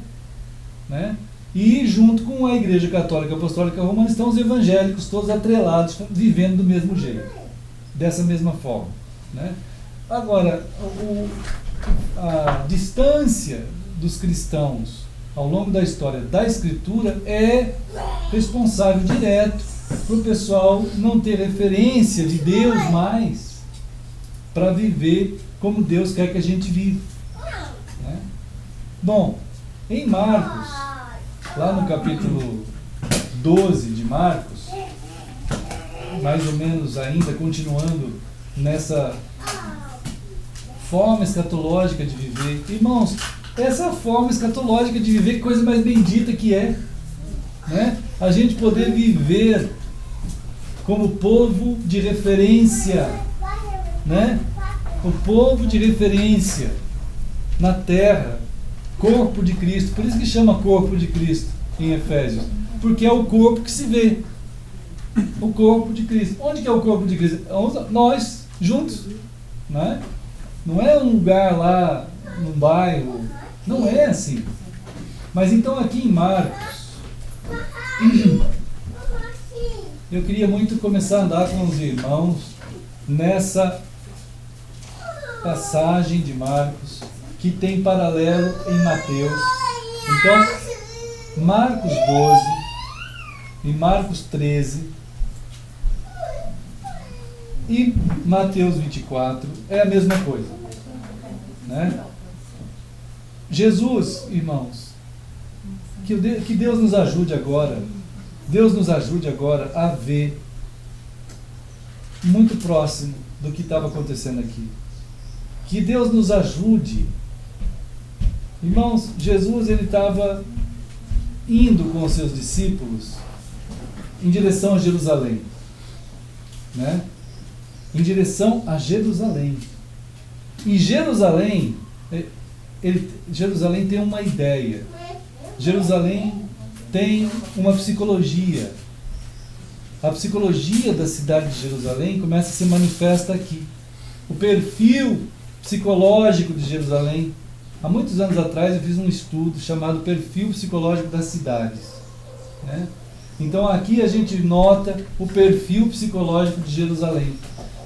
né? E junto com a Igreja Católica Apostólica Romana estão os evangélicos, todos atrelados, vivendo do mesmo jeito, dessa mesma forma, né? Agora, a distância dos cristãos ao longo da história da Escritura é responsável direto para o pessoal não ter referência de Deus mais para viver como Deus quer que a gente viva. Né? Bom, em Marcos, lá no capítulo 12 de Marcos, mais ou menos ainda continuando nessa forma escatológica de viver. Irmãos, essa forma escatológica de viver, que coisa mais bendita que é, né? A gente poder viver como povo de referência, né? O povo de referência na terra, corpo de Cristo. Por isso que chama corpo de Cristo em Efésios, porque é o corpo que se vê, o corpo de Cristo. Onde que é o corpo de Cristo? Nós juntos, né? Não é um lugar lá num bairro, não é assim. Mas então aqui em Marcos, eu queria muito começar a andar com os irmãos nessa passagem de Marcos, que tem paralelo em Mateus. Então, Marcos 12 e Marcos 13 e Mateus 24 é a mesma coisa, né? Jesus, irmãos, que Deus nos ajude agora, a ver muito próximo do que estava acontecendo aqui. Que Deus nos ajude. Irmãos, Jesus, ele estava indo com os seus discípulos em direção a Jerusalém, né? Em direção a Jerusalém. E Jerusalém tem uma ideia. Jerusalém tem uma psicologia. A psicologia da cidade de Jerusalém começa a se manifesta aqui. O perfil psicológico de Jerusalém. Há muitos anos atrás eu fiz um estudo chamado Perfil Psicológico das Cidades, né? Então aqui a gente nota o perfil psicológico de Jerusalém.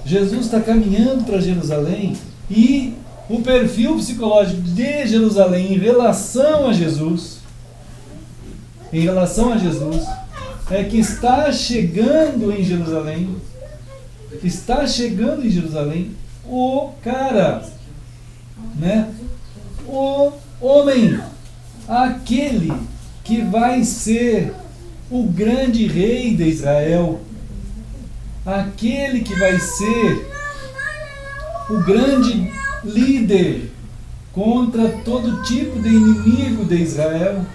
Jesus está caminhando para Jerusalém e o perfil psicológico de Jerusalém em relação a Jesus é que está chegando em Jerusalém o cara, né? O homem, aquele que vai ser o grande rei de Israel, aquele que vai ser o grande líder contra todo tipo de inimigo de Israel.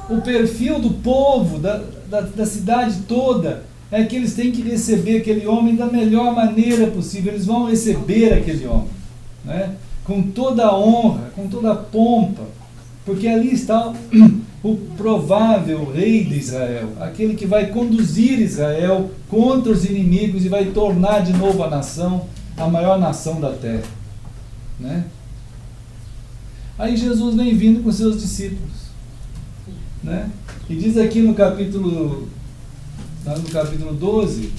O perfil do povo, da cidade toda, é que eles têm que receber aquele homem da melhor maneira possível. Eles vão receber aquele homem, né? Com toda a honra, com toda a pompa, porque ali está o provável rei de Israel, aquele que vai conduzir Israel contra os inimigos e vai tornar de novo a nação a maior nação da terra, né? Aí Jesus vem vindo com seus discípulos, né? E diz aqui no capítulo 12,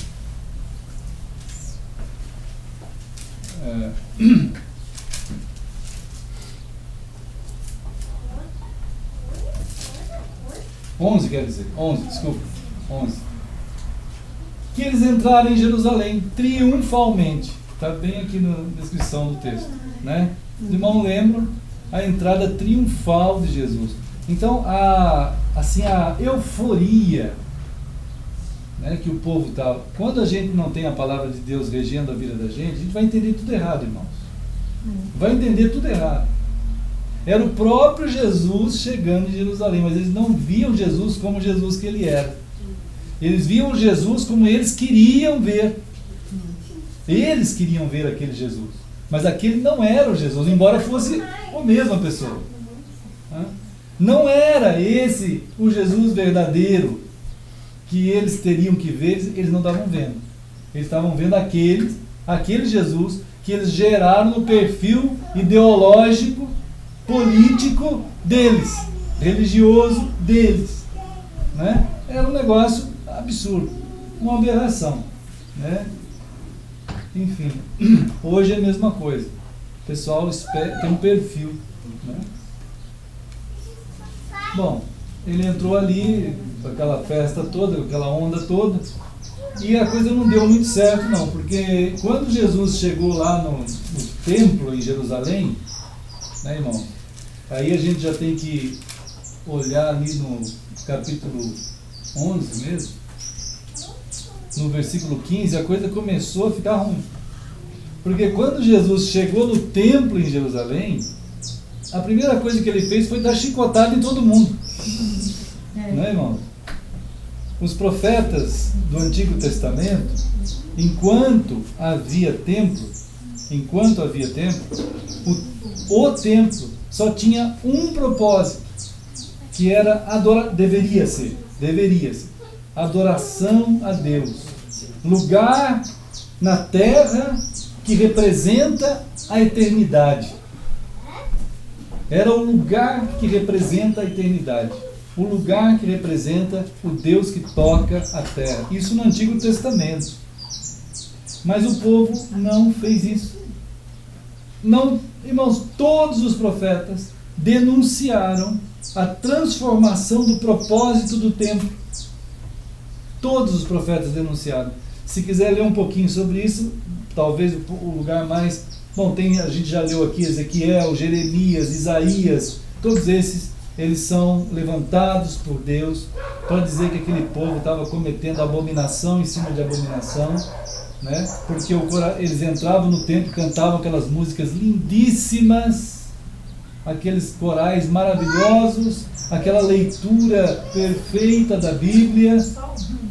11, quer dizer, 11, desculpa, 11. Que eles entraram em Jerusalém triunfalmente. Está bem aqui na descrição do texto, né? Os irmãos lembram a entrada triunfal de Jesus. Então, a euforia, né, que o povo estava... Quando a gente não tem a palavra de Deus regendo a vida da gente, a gente vai entender tudo errado, irmãos. Vai entender tudo errado. Era o próprio Jesus chegando em Jerusalém, mas eles não viam Jesus como Jesus que ele era. Eles viam Jesus como eles queriam ver. Eles queriam ver aquele Jesus. Mas aquele não era o Jesus, embora fosse a mesma pessoa. Não era esse o Jesus verdadeiro que eles teriam que ver, eles não estavam vendo. Eles estavam vendo aquele Jesus que eles geraram no perfil ideológico, político deles, religioso deles, né? Era um negócio absurdo, uma aberração, né? Enfim, hoje é a mesma coisa. O pessoal tem um perfil, né? Bom, ele entrou ali, com aquela festa toda, com aquela onda toda, e a coisa não deu muito certo não, porque quando Jesus chegou lá no templo em Jerusalém, né, irmão? Aí a gente já tem que olhar ali no capítulo 11 mesmo, no versículo 15, a coisa começou a ficar ruim. Porque quando Jesus chegou no templo em Jerusalém, a primeira coisa que ele fez foi dar chicotada em todo mundo. Né, irmão? Os profetas do Antigo Testamento, enquanto havia templo, o templo só tinha um propósito, que era deveria ser adoração a Deus. Lugar na terra que representa a eternidade. Era o lugar que representa a eternidade. O lugar que representa o Deus que toca a terra. Isso no Antigo Testamento. Mas o povo não fez isso. Não, irmãos, todos os profetas denunciaram a transformação do propósito do templo. Todos os profetas denunciaram. Se quiser ler um pouquinho sobre isso, talvez o lugar mais... Bom, a gente já leu aqui Ezequiel, Jeremias, Isaías, todos esses, eles são levantados por Deus para dizer que aquele povo estava cometendo abominação em cima de abominação, né? Porque eles entravam no templo, cantavam aquelas músicas lindíssimas, aqueles corais maravilhosos, aquela leitura perfeita da Bíblia,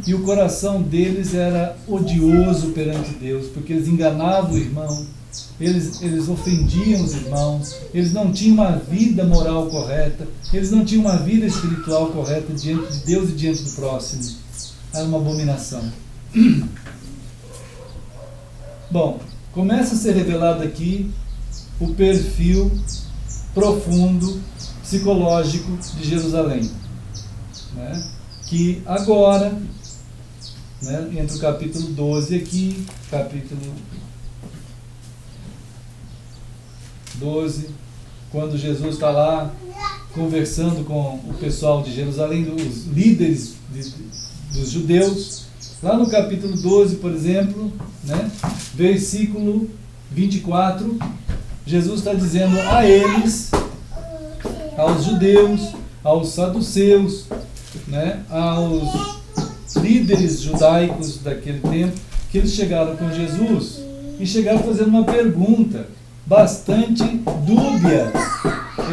e o coração deles era odioso perante Deus, porque eles enganavam o irmão, eles ofendiam os irmãos, eles não tinham uma vida moral correta, eles não tinham uma vida espiritual correta diante de Deus e diante do próximo. Era uma abominação. Bom, começa a ser revelado aqui o perfil profundo, psicológico de Jerusalém, né? Que agora, né, entre o capítulo 12 aqui, capítulo 12, quando Jesus está lá conversando com o pessoal de Jerusalém, os líderes dos judeus, lá no capítulo 12, por exemplo, né, versículo 24, Jesus está dizendo a eles, aos judeus, aos saduceus, né, aos líderes judaicos daquele tempo, que eles chegaram com Jesus e chegaram fazendo uma pergunta bastante dúbia.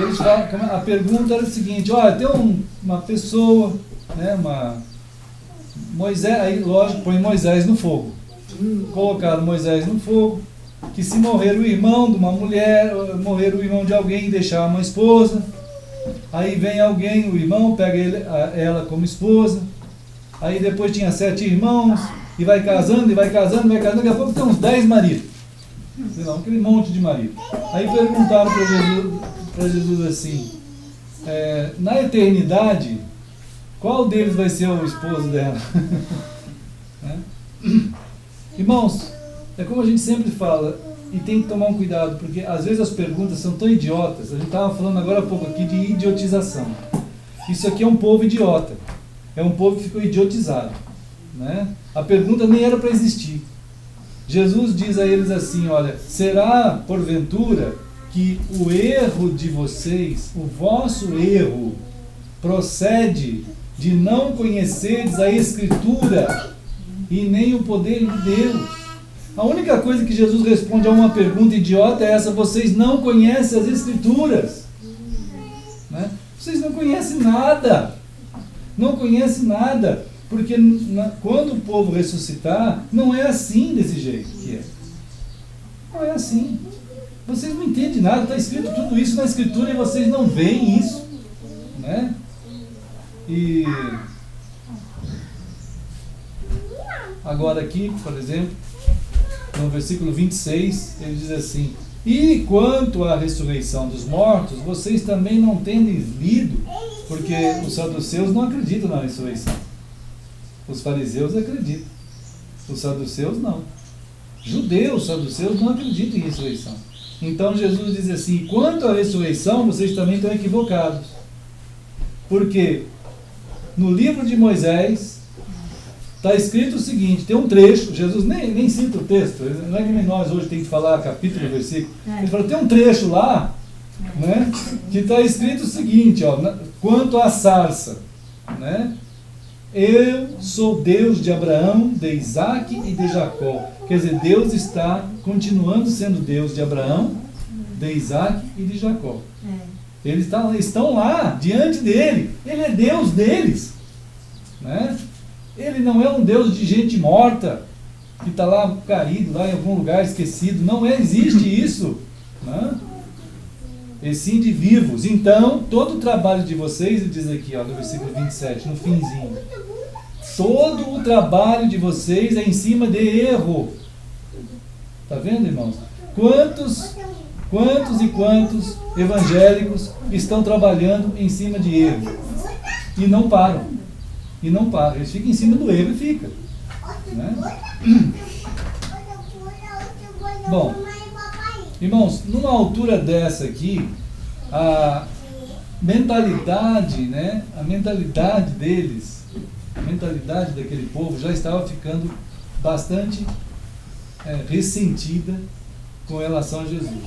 Eles falam, a pergunta era a seguinte: olha, tem uma pessoa, né, Moisés, aí lógico, põe Moisés no fogo. Colocaram Moisés no fogo, que se morrer o irmão de uma mulher, morrer o irmão de alguém e deixar uma esposa, aí vem alguém, o irmão pega ela como esposa, aí depois tinha 7 irmãos, e vai casando, daqui a pouco tem uns 10 maridos. Sei lá, aquele monte de marido. Aí perguntaram para Jesus assim, na eternidade, qual deles vai ser o esposo dela? Né? Irmãos, é como a gente sempre fala, e tem que tomar um cuidado, porque às vezes as perguntas são tão idiotas. A gente estava falando agora há pouco aqui de idiotização. Isso aqui é um povo idiota. é um povo que ficou idiotizado, né? A pergunta nem era para existir. Jesus diz a eles assim, olha, será porventura que o erro de vocês, o vosso erro, procede de não conhecerdes a Escritura e nem o poder de Deus? A única coisa que Jesus responde a uma pergunta idiota é essa: vocês não conhecem as Escrituras, né? Vocês não conhecem nada, não conhecem nada, porque quando o povo ressuscitar, não é assim, desse jeito que é. Não é assim. Vocês não entendem nada, está escrito tudo isso na Escritura e vocês não veem isso, né? E agora aqui, por exemplo, no versículo 26, ele diz assim: e quanto à ressurreição dos mortos, vocês também não tendem lido, porque os saduceus não acreditam na ressurreição. Os fariseus acreditam, os saduceus não. Judeus, saduceus não acreditam em ressurreição. Então Jesus diz assim: quanto à ressurreição, vocês também estão equivocados. Porque no livro de Moisés está escrito o seguinte, tem um trecho, Jesus nem cita o texto, não é que nós hoje tem que falar capítulo, versículo. Ele fala, tem um trecho lá, né, que está escrito o seguinte, ó, quanto à sarça, né? Eu sou Deus de Abraão, de Isaac e de Jacó. Quer dizer, Deus está continuando sendo Deus de Abraão, de Isaac e de Jacó. Eles estão lá, diante dele. Ele é Deus deles, né? Ele não é um Deus de gente morta, que está lá caído, lá em algum lugar esquecido. Não existe isso, né? E sim de vivos. Então, todo o trabalho de vocês, ele diz aqui, ó, no versículo 27, no finzinho, todo o trabalho de vocês é em cima de erro. Está vendo, irmãos? Quantos evangélicos estão trabalhando em cima de erro? E não param. Eles ficam em cima do erro e ficam, né? Bom, irmãos, numa altura dessa aqui, a mentalidade, né? A mentalidade deles, a mentalidade daquele povo já estava ficando bastante ressentida com relação a Jesus.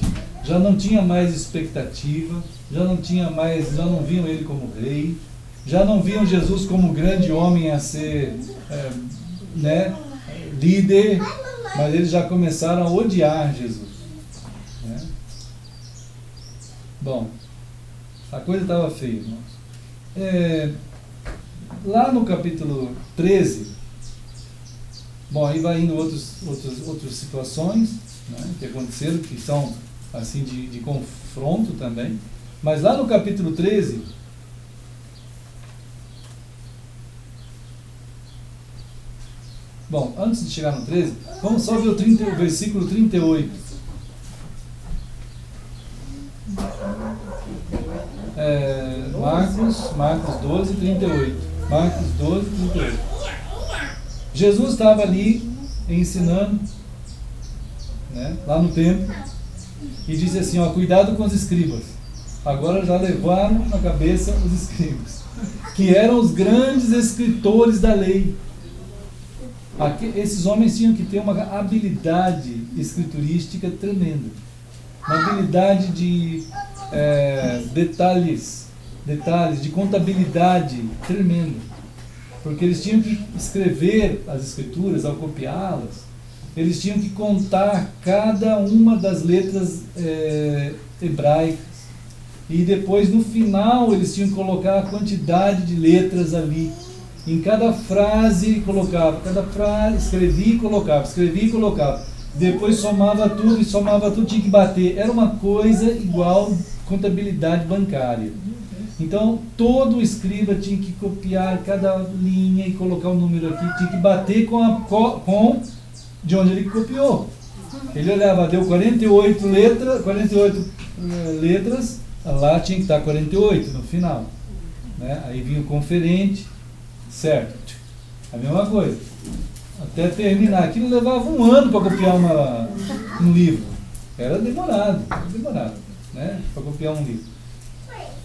Já não tinha mais expectativa, já não viam ele como rei, já não viam Jesus como grande homem a ser líder, mas eles já começaram a odiar Jesus, né? Bom, a coisa estava feia, irmãos. Lá no capítulo 13, bom, aí vai indo outras situações, né, que aconteceram, que são assim de confronto também, mas lá no capítulo 13, bom, antes de chegar no 13, vamos só ver o versículo 38. Marcos 12, 38. Marcos 12, 38. Jesus estava ali ensinando, né, lá no templo, e disse assim, ó, cuidado com os escribas. Agora já levaram na cabeça os escribas, que eram os grandes escritores da lei. Esses homens tinham que ter uma habilidade escriturística tremenda, uma habilidade de detalhes, de contabilidade tremenda, porque eles tinham que escrever as escrituras ao copiá-las, eles tinham que contar cada uma das letras hebraicas, e depois no final eles tinham que colocar a quantidade de letras ali. Em cada frase colocava, escrevia e colocava. Depois somava tudo, tinha que bater. Era uma coisa igual contabilidade bancária. Então, todo escriba tinha que copiar cada linha e colocar o número aqui, tinha que bater com de onde ele copiou. Ele olhava, deu 48 letras, lá tinha que estar 48 no final, né? Aí vinha o conferente, certo, a mesma coisa, até terminar. Aquilo levava um ano para copiar um livro, era demorado, né, para copiar um livro.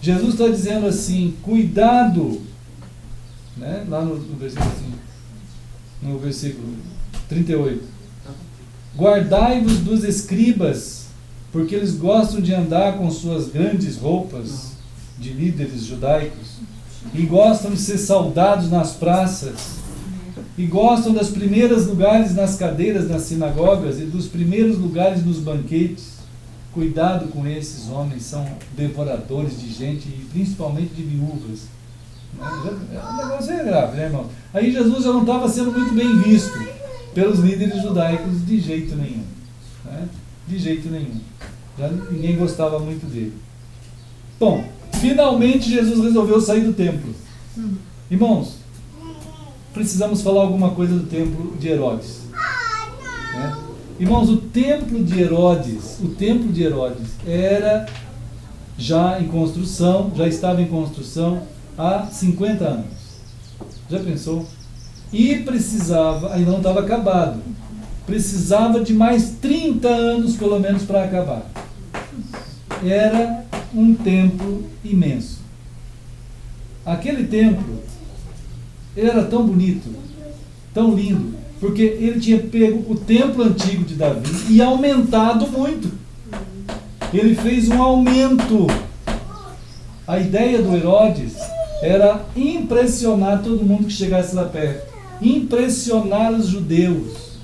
Jesus está dizendo assim, cuidado né? Lá no versículo, assim, no versículo 38. Guardai-vos dos escribas, porque eles gostam de andar com suas grandes roupas de líderes judaicos, e gostam de ser saudados nas praças, e gostam dos primeiros lugares nas cadeiras nas sinagogas e dos primeiros lugares nos banquetes. Cuidado com esses homens, são devoradores de gente e principalmente de viúvas. O negócio é grave, né, irmão? Aí Jesus já não estava sendo muito bem visto pelos líderes judaicos de jeito nenhum, né? De jeito nenhum. Já ninguém gostava muito dele. Bom, finalmente Jesus resolveu sair do templo. Irmãos, precisamos falar alguma coisa do templo de Herodes, né? Irmãos, o templo de Herodes era já em construção, já estava em construção há 50 anos. Já pensou? E precisava, ainda não estava acabado, precisava de mais 30 anos pelo menos para acabar. Era um templo imenso. Aquele templo, ele era tão bonito, tão lindo, porque ele tinha pego o templo antigo de Davi e aumentado muito. Ele fez um aumento. A ideia do Herodes era impressionar todo mundo que chegasse lá perto, impressionar os judeus.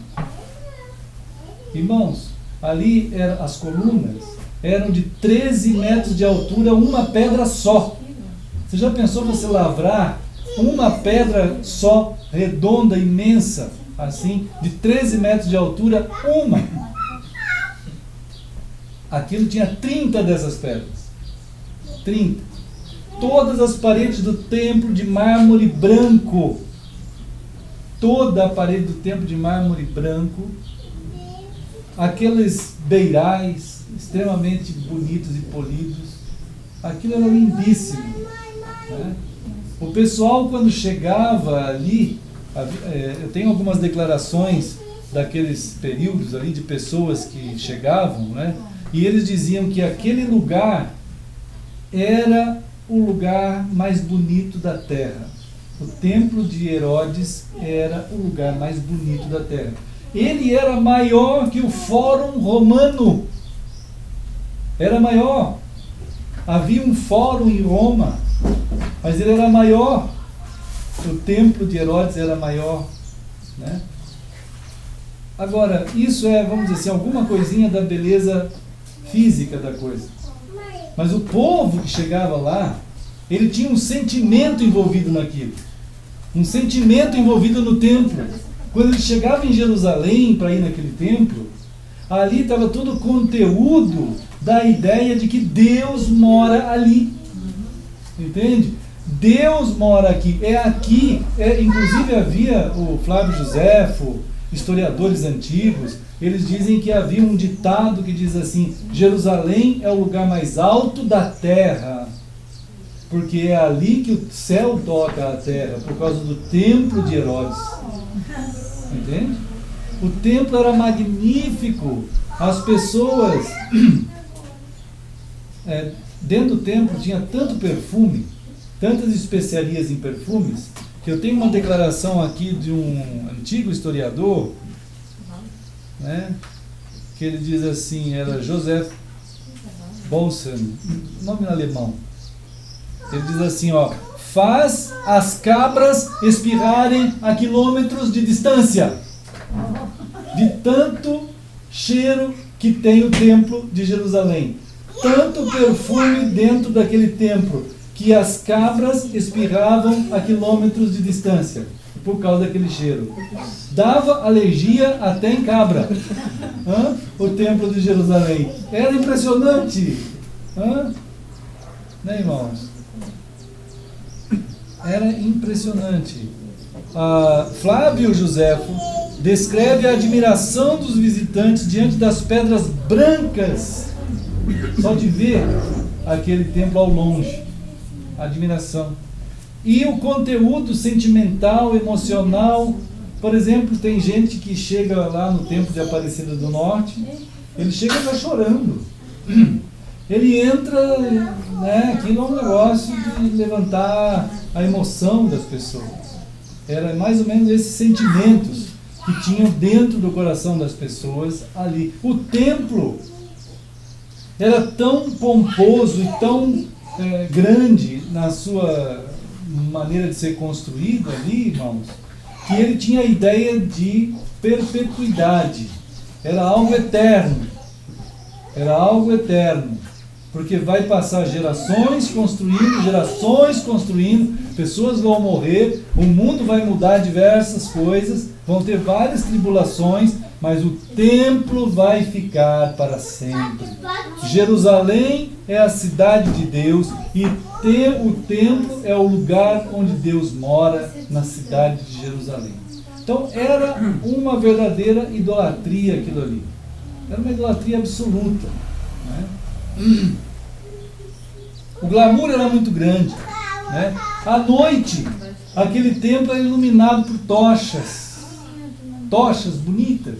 Irmãos, ali as colunas eram de 13 metros de altura, uma pedra só. Você já pensou você lavrar uma pedra só, redonda, imensa, assim, de 13 metros de altura, uma? Aquilo tinha 30 dessas pedras. 30. Todas as paredes do templo de mármore branco. Toda a parede do templo de mármore branco. Aqueles beirais extremamente bonitos e polidos. Aquilo era lindíssimo, né? O pessoal, quando chegava ali, eu tenho algumas declarações daqueles períodos ali de pessoas que chegavam, né? E eles diziam que aquele lugar era o lugar mais bonito da terra. O templo de Herodes era o lugar mais bonito da terra. Ele era maior que o Fórum Romano. Era maior. Havia um fórum em Roma, mas ele era maior. O templo de Herodes era maior, né? Agora, isso é, vamos dizer assim, alguma coisinha da beleza física da coisa. Mas o povo que chegava lá, ele tinha um sentimento envolvido naquilo. Um sentimento envolvido no templo. Quando ele chegava em Jerusalém para ir naquele templo, ali estava todo o conteúdo da ideia de que Deus mora ali. Entende? Deus mora aqui. Inclusive havia o Flávio Josefo, historiadores antigos, eles dizem que havia um ditado que diz assim: Jerusalém é o lugar mais alto da terra, porque é ali que o céu toca a terra, por causa do templo de Herodes. Entende? O templo era magnífico. As pessoas dentro do templo tinha tanto perfume, tantas especiarias em perfumes, que eu tenho uma declaração aqui de um antigo historiador, né, que ele diz assim, era Joseph Bolsen, nome em alemão. Ele diz assim, faz as cabras espirrarem a quilômetros de distância, de tanto cheiro que tem o templo de Jerusalém. Tanto perfume dentro daquele templo, que as cabras espirravam a quilômetros de distância, por causa daquele cheiro. Dava alergia até em cabra. O templo de Jerusalém. Era impressionante. Né, irmãos? Era impressionante. Flávio Josefo descreve a admiração dos visitantes diante das pedras brancas, só de ver aquele templo ao longe. Admiração. E o conteúdo sentimental, emocional. Por exemplo, tem gente que chega lá no templo de Aparecida do Norte, ele chega já chorando. ele entra, né, aquilo é um negócio de levantar a emoção das pessoas. Era mais ou menos esses sentimentos que tinham dentro do coração das pessoas ali. O templo era tão pomposo e tão grande na sua maneira de ser construído ali, irmãos, que ele tinha a ideia de perpetuidade. Era algo eterno. Era algo eterno. Porque vai passar gerações construindo, pessoas vão morrer, o mundo vai mudar diversas coisas, vão ter várias tribulações, mas o templo vai ficar para sempre. Jerusalém é a cidade de Deus e o templo é o lugar onde Deus mora, na cidade de Jerusalém. Então era uma verdadeira idolatria aquilo ali. Era uma idolatria absoluta, né? O glamour era muito grande, né? À noite, aquele templo era iluminado por tochas bonitas.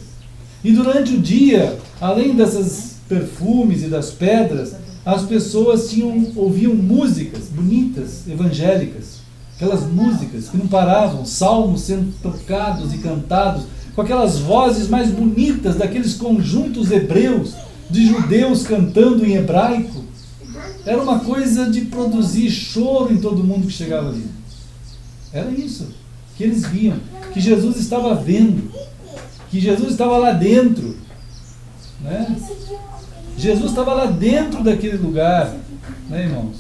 E durante o dia, além desses perfumes e das pedras, as pessoas ouviam músicas bonitas, evangélicas. Aquelas músicas que não paravam, salmos sendo tocados e cantados, com aquelas vozes mais bonitas daqueles conjuntos hebreus, de judeus cantando em hebraico. Era uma coisa de produzir choro em todo mundo que chegava ali. Era isso que eles viam, que Jesus estava vendo, que Jesus estava lá dentro, né? Jesus estava lá dentro daquele lugar, né, irmãos?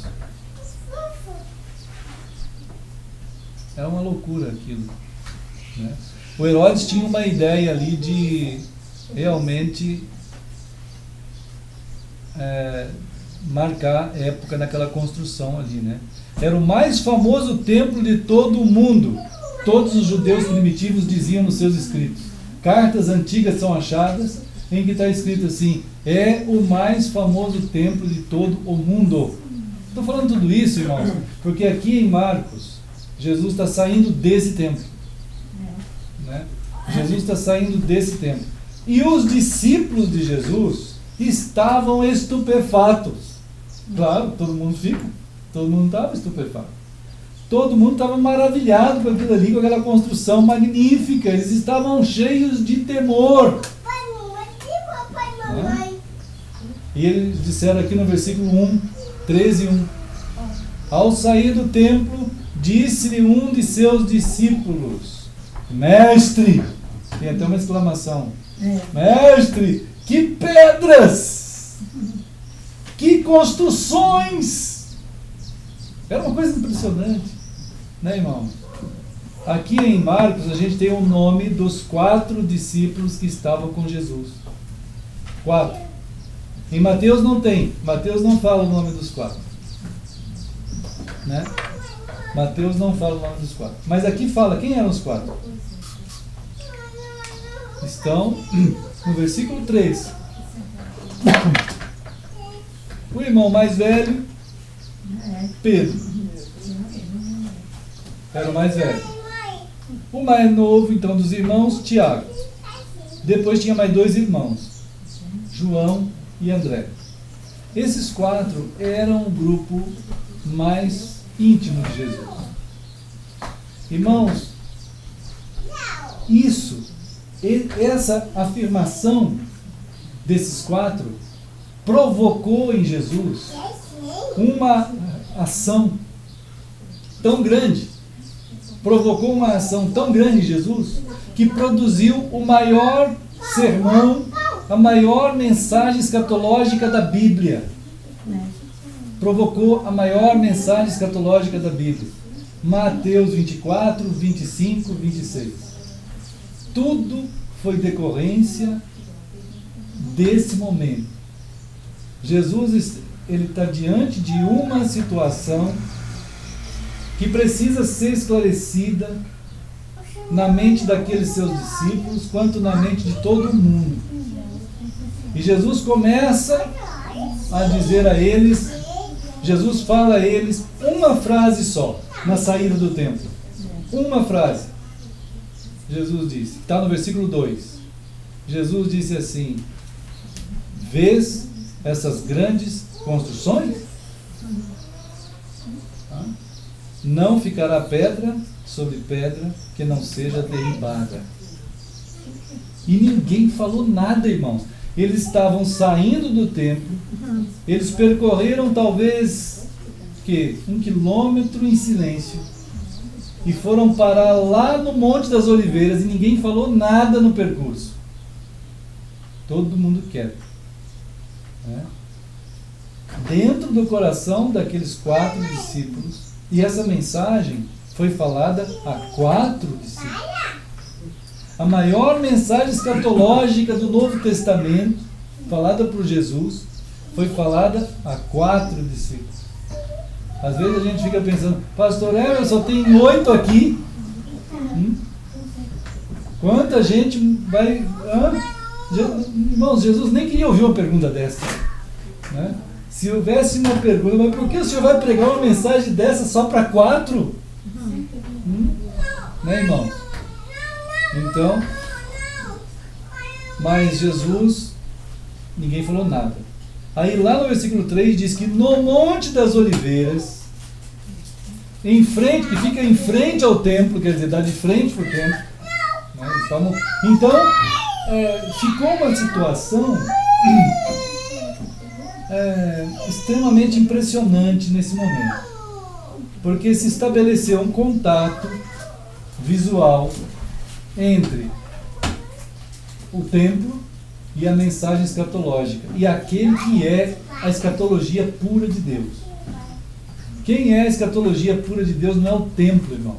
Era uma loucura aquilo, né? O Herodes tinha uma ideia ali de realmente marcar época naquela construção ali, né? Era o mais famoso templo de todo o mundo. Todos os judeus primitivos diziam nos seus escritos. Cartas antigas são achadas em que está escrito assim: é o mais famoso templo de todo o mundo. Estou falando tudo isso, irmãos, porque aqui em Marcos, Jesus está saindo desse templo, né? Jesus está saindo desse templo. E os discípulos de Jesus estavam estupefatos. Claro, todo mundo fica. Todo mundo estava estupefato. Todo mundo estava maravilhado com aquilo ali, com aquela construção magnífica. Eles estavam cheios de temor. E eles disseram aqui no versículo 1, 13:1. Ao sair do templo, disse-lhe um de seus discípulos: Mestre! Tem até uma exclamação. Mestre, que pedras! Que construções! Era uma coisa impressionante, né, irmão? Aqui em Marcos a gente tem o nome dos 4 discípulos que estavam com Jesus. 4. Em Mateus não tem. Mateus não fala o nome dos 4. Né? Mateus não fala o nome dos 4. Mas aqui fala quem eram os 4. Estão no versículo 3. O irmão mais velho, Pedro, era o mais velho. O mais novo, então, dos irmãos, Tiago. Depois tinha mais 2 irmãos, João e André. Esses 4 eram o grupo mais íntimo de Jesus. Irmãos, essa afirmação desses 4 provocou em Jesus uma ação tão grande, provocou uma ação tão grande em Jesus, que produziu o maior sermão, a maior mensagem escatológica da Bíblia. Provocou a maior mensagem escatológica da Bíblia. Mateus 24, 25, 26. Tudo foi decorrência desse momento. Jesus, ele está diante de uma situação que precisa ser esclarecida na mente daqueles seus discípulos, quanto na mente de todo mundo. E Jesus começa a dizer a eles, Jesus fala a eles uma frase só, na saída do templo. Uma frase. Jesus disse, está no versículo 2. Jesus disse assim: vês essas grandes construções? Não ficará pedra sobre pedra que não seja derribada. E ninguém falou nada, irmãos. Eles estavam saindo do templo, eles percorreram talvez 1 quilômetro em silêncio e foram parar lá no Monte das Oliveiras e ninguém falou nada no percurso. Todo mundo quieto. Dentro do coração daqueles 4 discípulos. E essa mensagem foi falada a 4 discípulos. A maior mensagem escatológica do Novo Testamento, falada por Jesus, foi falada a 4 discípulos. Às vezes a gente fica pensando, pastor eu só tenho 8 aqui. Quanta gente vai... Irmãos, Jesus nem queria ouvir uma pergunta dessa. Né? Se houvesse uma pergunta, mas por que o senhor vai pregar uma mensagem dessa só para 4? Né, irmão? Então, mas Jesus, ninguém falou nada. Aí lá no versículo 3 diz que no Monte das Oliveiras, em frente, que fica em frente ao templo, quer dizer, dá de frente para o templo. Né? Então, ficou uma situação extremamente impressionante nesse momento, porque se estabeleceu um contato visual entre o templo e a mensagem escatológica, e aquele que é a escatologia pura de Deus. Quem é a escatologia pura de Deus não é o templo, irmãos,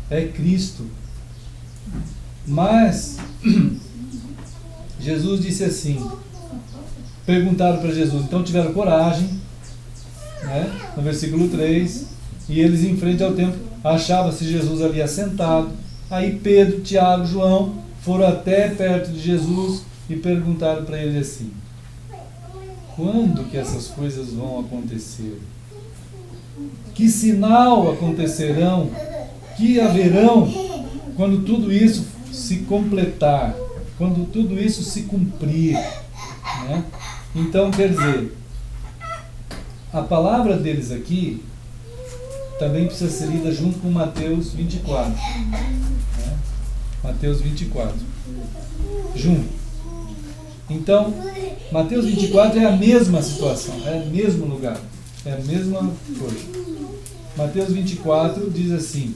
é Cristo. Mas Jesus disse assim, perguntaram para Jesus, então tiveram coragem, né, no versículo 3, e eles em frente ao templo, achava-se Jesus ali assentado. Aí Pedro, Tiago, João foram até perto de Jesus e perguntaram para ele assim, quando que essas coisas vão acontecer? Que sinal acontecerão? Que haverão quando tudo isso se completar? Quando tudo isso se cumprir? Né? Então, quer dizer, a palavra deles aqui também precisa ser lida junto com Mateus 24. Né? Mateus 24. Junto. Então, Mateus 24 é a mesma situação, é o mesmo lugar, é a mesma coisa. Mateus 24 diz assim,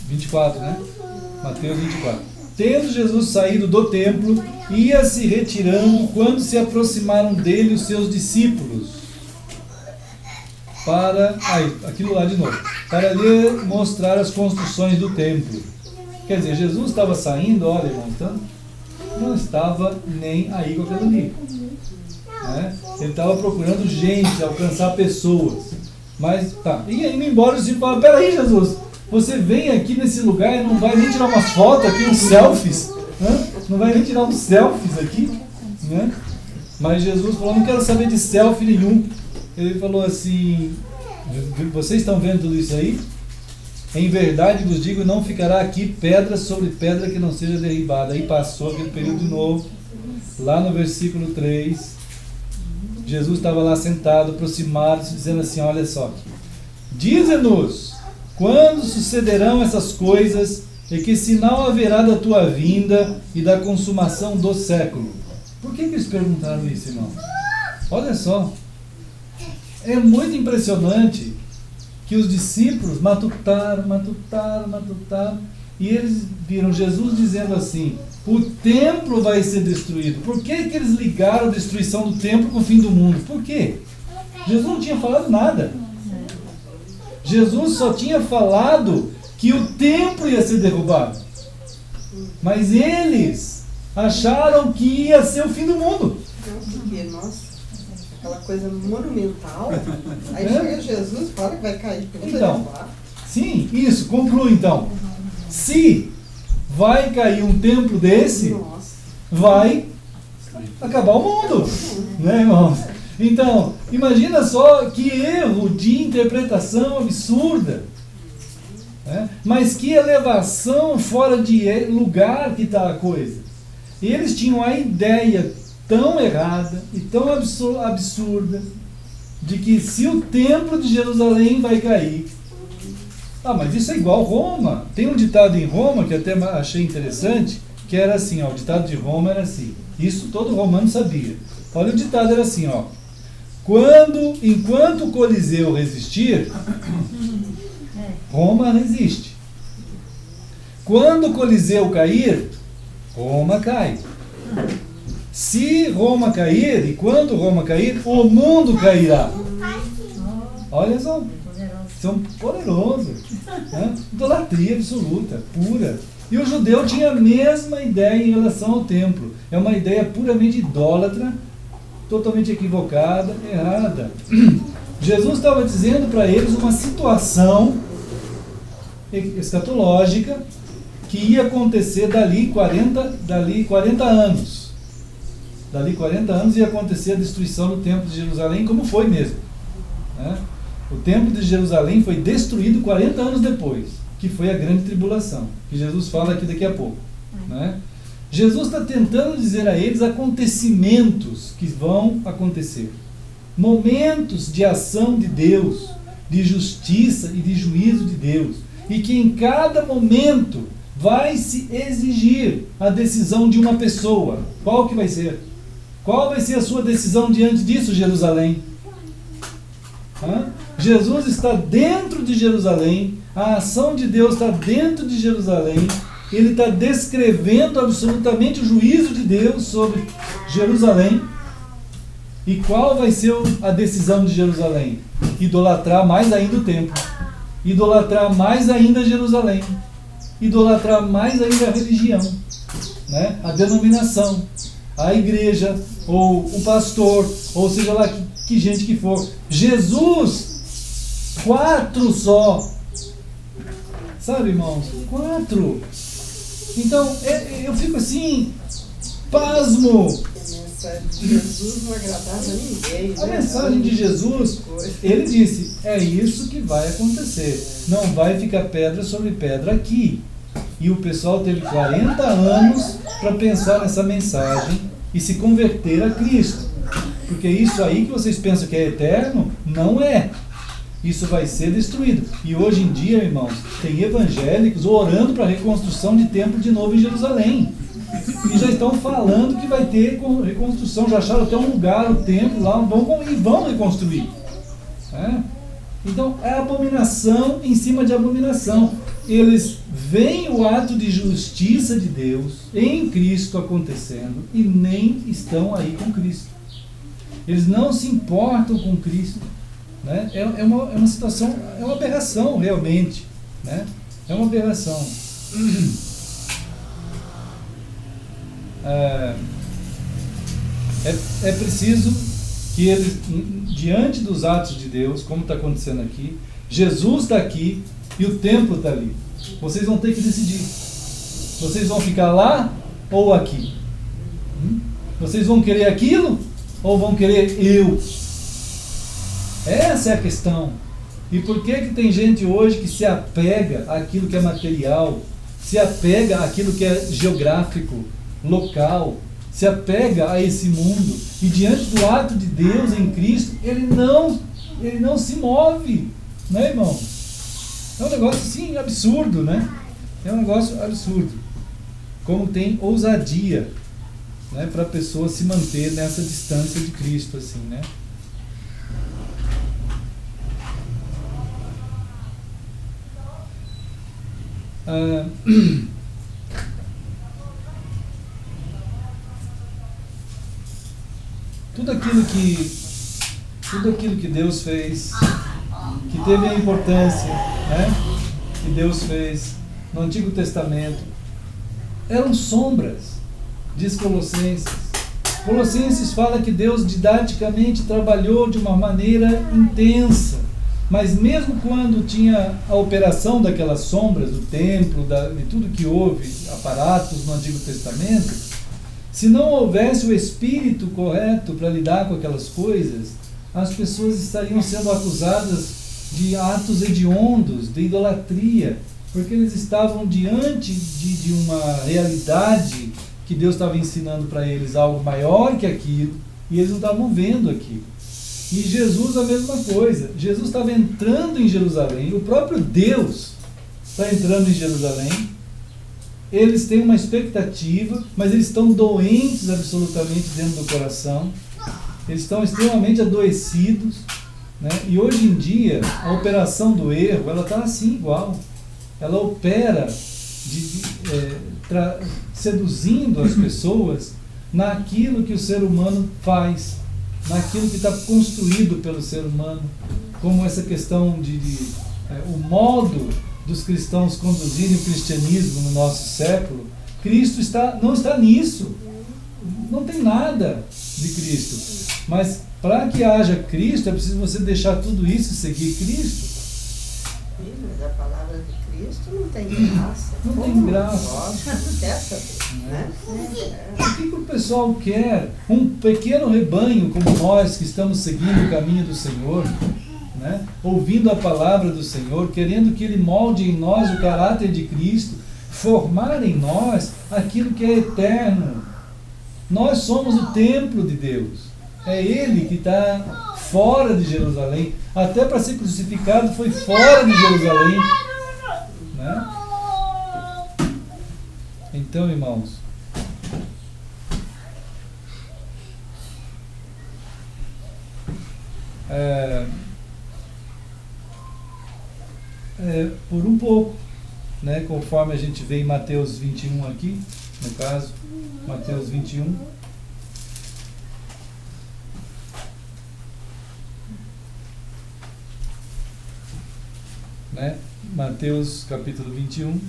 24, né? Mateus 24. Tendo Jesus saído do templo, ia se retirando quando se aproximaram dele os seus discípulos. Aquilo lá de novo. Para lhe mostrar as construções do templo. Quer dizer, Jesus estava saindo, olha, irmão, então, não estava nem aí com aquilo ali. Né? Ele estava procurando gente, alcançar pessoas. Mas tá. E indo embora, os discípulos falaram, peraí, Jesus, você vem aqui nesse lugar e não vai nem tirar umas fotos aqui, uns selfies? Né? Não vai nem tirar uns selfies aqui? Né? Mas Jesus falou, não quero saber de selfie nenhum. Ele falou assim, vocês estão vendo tudo isso aí? Em verdade vos digo, não ficará aqui pedra sobre pedra que não seja derribada. Aí passou aquele período de novo. Lá no versículo 3, Jesus estava lá sentado, aproximado-se, dizendo assim, olha só, dize-nos, quando sucederão essas coisas e que sinal haverá da tua vinda e da consumação do século? Por que eles perguntaram isso, irmão? Olha só, é muito impressionante que os discípulos matutaram, e eles viram Jesus dizendo assim, o templo vai ser destruído. Por que eles ligaram a destruição do templo com o fim do mundo? Por quê? Jesus não tinha falado nada. Jesus só tinha falado que o templo ia ser derrubado. Mas eles acharam que ia ser o fim do mundo. Nossa, aquela coisa monumental. Aí chega Jesus e fala que vai cair. Então, sim, isso, conclui então. Se vai cair um templo desse, vai acabar o mundo. Né, irmãos? Então, imagina só que erro de interpretação absurda. Né? Mas que elevação fora de lugar que está a coisa. E eles tinham a ideia tão errada e tão absurda de que se o templo de Jerusalém vai cair... mas isso é igual Roma. Tem um ditado em Roma que até achei interessante, que era assim, o ditado de Roma era assim. Isso todo romano sabia. Olha, o ditado era assim, enquanto o Coliseu resistir, Roma resiste. Quando o Coliseu cair, Roma cai. Se Roma cair, e quando Roma cair, o mundo cairá. Olha só, são poderosos. Idolatria absoluta, pura. E o judeu tinha a mesma ideia em relação ao templo. É uma ideia puramente idólatra, totalmente equivocada, errada. Jesus estava dizendo para eles uma situação escatológica que ia acontecer dali 40 anos. Dali 40 anos ia acontecer a destruição do templo de Jerusalém, como foi mesmo. O templo de Jerusalém foi destruído 40 anos depois, que foi a grande tribulação, que Jesus fala aqui daqui a pouco. Jesus está tentando dizer a eles acontecimentos que vão acontecer. Momentos de ação de Deus, de justiça e de juízo de Deus. E que em cada momento vai se exigir a decisão de uma pessoa. Qual que vai ser? Qual vai ser a sua decisão diante disso, Jerusalém? Jesus está dentro de Jerusalém, a ação de Deus está dentro de Jerusalém, ele está descrevendo absolutamente o juízo de Deus sobre Jerusalém. E qual vai ser a decisão de Jerusalém? Idolatrar mais ainda o templo, idolatrar mais ainda Jerusalém, idolatrar mais ainda a religião, a denominação, a igreja, ou o pastor, ou seja lá que gente que for. Jesus, 4 só. Sabe, irmãos? 4. Então, eu fico assim, pasmo. A mensagem de Jesus não agradava a ninguém. A mensagem de Jesus, ele disse, é isso que vai acontecer. Não vai ficar pedra sobre pedra aqui. E o pessoal teve 40 anos para pensar nessa mensagem e se converter a Cristo. Porque isso aí que vocês pensam que é eterno, não é. Isso vai ser destruído. E hoje em dia, irmãos, tem evangélicos orando para a reconstrução de templo de novo em Jerusalém. E já estão falando que vai ter reconstrução. Já acharam até um lugar, o templo lá, vão reconstruir. Então, é abominação em cima de abominação. Eles veem o ato de justiça de Deus em Cristo acontecendo e nem estão aí com Cristo. Eles não se importam com Cristo. É uma situação, é uma aberração realmente. É uma aberração. É preciso que eles, diante dos atos de Deus, como está acontecendo aqui, Jesus está aqui e o templo está ali. Vocês vão ter que decidir. Vocês vão ficar lá ou aqui? Vocês vão querer aquilo ou vão querer eu? Essa é a questão. E por que tem gente hoje que se apega àquilo que é material, se apega àquilo que é geográfico, local, se apega a esse mundo e diante do ato de Deus em Cristo, ele não se move, irmão? É um negócio assim absurdo, É um negócio absurdo. Como tem ousadia, para a pessoa se manter nessa distância de Cristo, assim, Tudo aquilo que Deus fez, que teve a importância, que Deus fez no Antigo Testamento, eram sombras, diz Colossenses. Colossenses fala que Deus didaticamente trabalhou de uma maneira intensa, mas mesmo quando tinha a operação daquelas sombras, do templo, de tudo que houve, aparatos no Antigo Testamento, se não houvesse o espírito correto para lidar com aquelas coisas, as pessoas estariam sendo acusadas de atos hediondos, de idolatria, porque eles estavam diante de uma realidade que Deus estava ensinando para eles algo maior que aquilo, e eles não estavam vendo aquilo. E Jesus a mesma coisa. Jesus estava entrando em Jerusalém, o próprio Deus está entrando em Jerusalém. Eles têm uma expectativa, mas eles estão doentes absolutamente dentro do coração. Eles estão extremamente adoecidos, né? E hoje em dia, a operação do erro, ela está assim igual. Ela opera seduzindo as pessoas naquilo que o ser humano faz, naquilo que está construído pelo ser humano, como essa questão o modo dos cristãos conduzirem o cristianismo no nosso século. Cristo não está nisso, não tem nada de Cristo, mas para que haja Cristo é preciso você deixar tudo isso e seguir Cristo. Mas a palavra de Cristo não tem graça. Não tem graça. Né? O que o pessoal quer? Um pequeno rebanho como nós que estamos seguindo o caminho do Senhor, né? Ouvindo a palavra do Senhor, querendo que Ele molde em nós o caráter de Cristo, formar em nós aquilo que é eterno. Nós somos o templo de Deus. É Ele que está fora de Jerusalém. Até para ser crucificado foi fora de Jerusalém, né? Então, irmãos, por um pouco, né, conforme a gente vê em Mateus 21 aqui, no caso, Mateus 21, né, Mateus capítulo 21,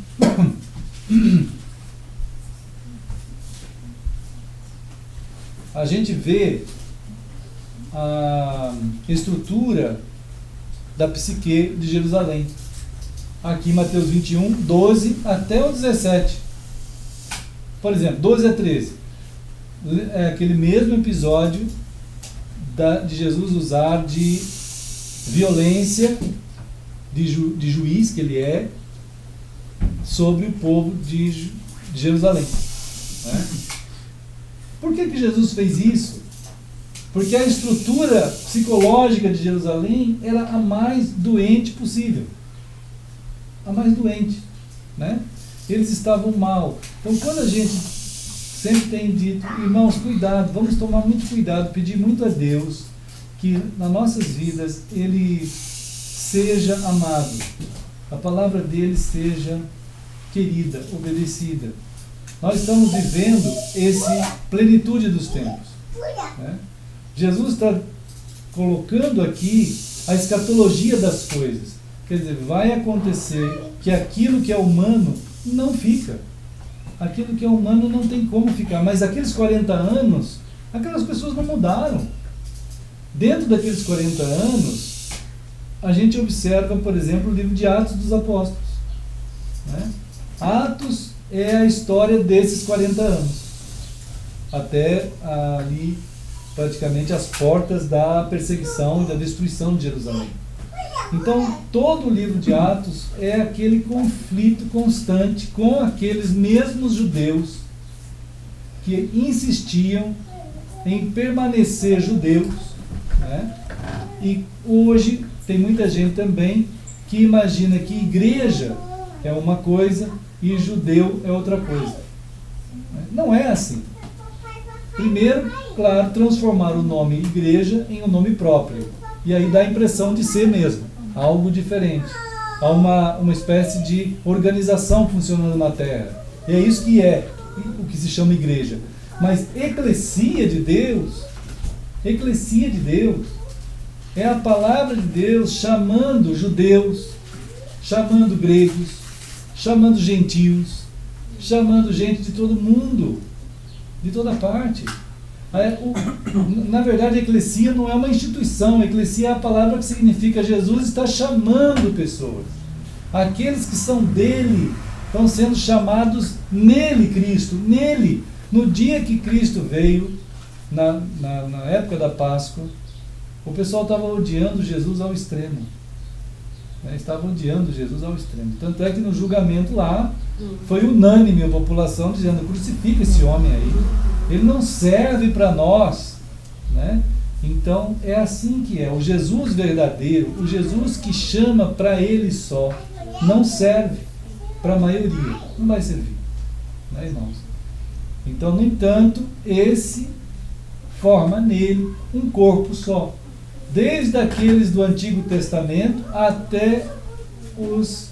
a gente vê a estrutura da psique de Jerusalém. Aqui Mateus 21, 12 até o 17. Por exemplo, 12 a 13. É aquele mesmo episódio de Jesus usar de violência de juiz que ele é sobre o povo de Jerusalém, né? Por que Jesus fez isso? Porque a estrutura psicológica de Jerusalém era a mais doente possível. A mais doente, né? Eles estavam mal. Então, quando a gente sempre tem dito, irmãos, cuidado, vamos tomar muito cuidado, pedir muito a Deus que nas nossas vidas Ele seja amado, a palavra dele seja querida, obedecida. Nós estamos vivendo esse plenitude dos tempos, né? Jesus está colocando aqui a escatologia das coisas. Quer dizer, vai acontecer que aquilo que é humano não fica. Aquilo que é humano não tem como ficar. Mas aqueles 40 anos, aquelas pessoas não mudaram. Dentro daqueles 40 anos, a gente observa, por exemplo, o livro de Atos dos Apóstolos, né? Atos é a história desses 40 anos. Até ali, praticamente, as portas da perseguição e da destruição de Jerusalém. Então, todo o livro de Atos é aquele conflito constante com aqueles mesmos judeus que insistiam em permanecer judeus, né? E hoje tem muita gente também que imagina que igreja é uma coisa e judeu é outra coisa. Não é assim. Primeiro, claro, transformar o nome igreja em um nome próprio. E aí dá a impressão de ser mesmo algo diferente. Há uma espécie de organização funcionando na Terra. E é isso que é o que se chama igreja. Mas eclesia de Deus é a palavra de Deus chamando judeus, chamando gregos, chamando gentios, chamando gente de todo mundo, de toda parte. Na verdade, a eclesia não é uma instituição. A eclesia é a palavra que significa Jesus está chamando pessoas. Aqueles que são dele estão sendo chamados nele, Cristo, nele. No dia que Cristo veio, na época da Páscoa, o pessoal estava odiando Jesus ao extremo. né? Estavam odiando Jesus ao extremo. Tanto é que no julgamento lá, foi unânime a população dizendo: crucifica esse homem aí, ele não serve para nós, né? Então é assim que é. O Jesus verdadeiro, o Jesus que chama para ele só, não serve para a maioria, não vai servir, né, irmãos? Então, no entanto, esse forma nele um corpo só, desde aqueles do Antigo Testamento até os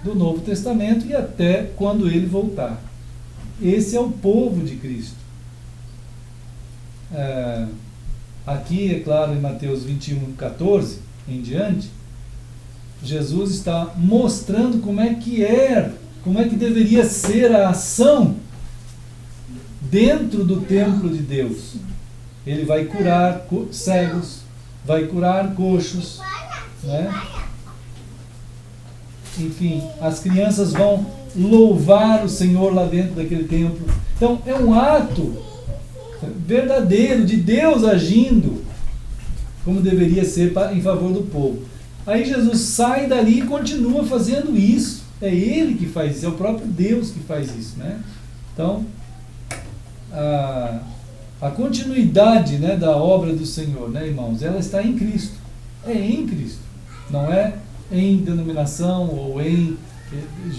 do Novo Testamento e até quando ele voltar. Esse é o povo de Cristo. Aqui, é claro, em Mateus 21:14 em diante, Jesus está mostrando como é que deveria ser a ação dentro do templo de Deus. Ele vai curar cegos, vai curar coxos, né? Enfim, as crianças vão louvar o Senhor lá dentro daquele templo. Então, é um ato verdadeiro de Deus agindo como deveria ser em favor do povo. Aí Jesus sai dali e continua fazendo isso. É Ele que faz isso, é o próprio Deus que faz isso, né? Então, a continuidade, né, da obra do Senhor, né, irmãos, ela está em Cristo. É em Cristo. Não é em denominação ou em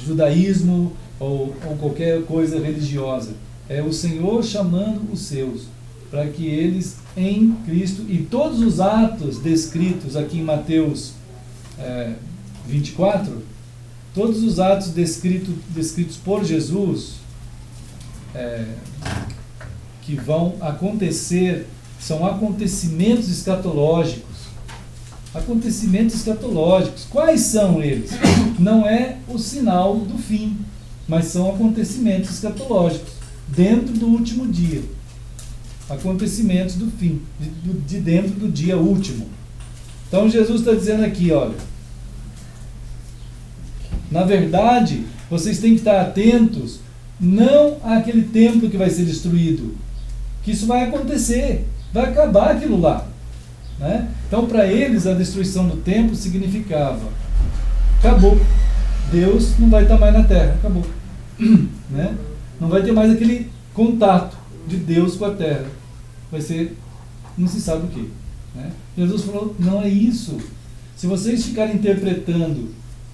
judaísmo ou qualquer coisa religiosa. É o Senhor chamando os seus para que eles em Cristo, e todos os atos descritos aqui em Mateus 24, todos os atos descritos por Jesus que vão acontecer, são acontecimentos escatológicos. Acontecimentos escatológicos. Quais são eles? Não é o sinal do fim, mas são acontecimentos escatológicos dentro do último dia. Acontecimentos do fim, de dentro do dia último. Então Jesus está dizendo aqui, olha, na verdade, vocês têm que estar atentos não àquele templo que vai ser destruído, que isso vai acontecer, vai acabar aquilo lá, né? Então, para eles, a destruição do templo significava: acabou, Deus não vai estar mais na terra, acabou, né? Não vai ter mais aquele contato de Deus com a terra, vai ser, não se sabe o que, né? Jesus falou: não é isso. Se vocês ficarem interpretando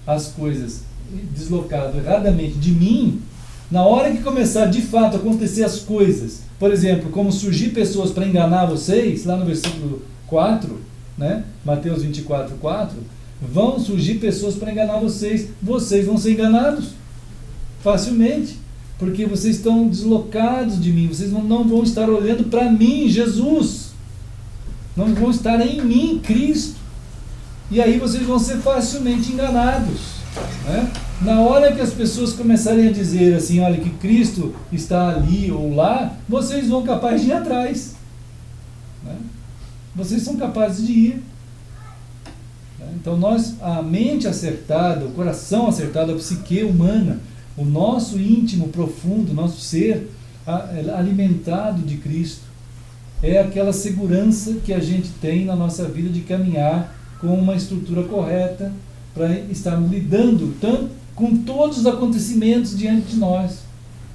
as coisas deslocado erradamente de mim, na hora que começar de fato a acontecer as coisas, por exemplo, como surgir pessoas para enganar vocês, lá no versículo 4, né? Mateus 24:4, vão surgir pessoas para enganar vocês, vocês vão ser enganados facilmente, porque vocês estão deslocados de mim, vocês não vão estar olhando para mim, Jesus, não vão estar em mim, Cristo, e aí vocês vão ser facilmente enganados, né? Na hora que as pessoas começarem a dizer assim, olha, que Cristo está ali ou lá, vocês vão capazes de ir atrás, né? Vocês são capazes de ir, né? Então a mente acertada, o coração acertado, a psique humana, o nosso íntimo profundo, o nosso ser alimentado de Cristo, é aquela segurança que a gente tem na nossa vida de caminhar com uma estrutura correta para estarmos lidando tanto com todos os acontecimentos diante de nós,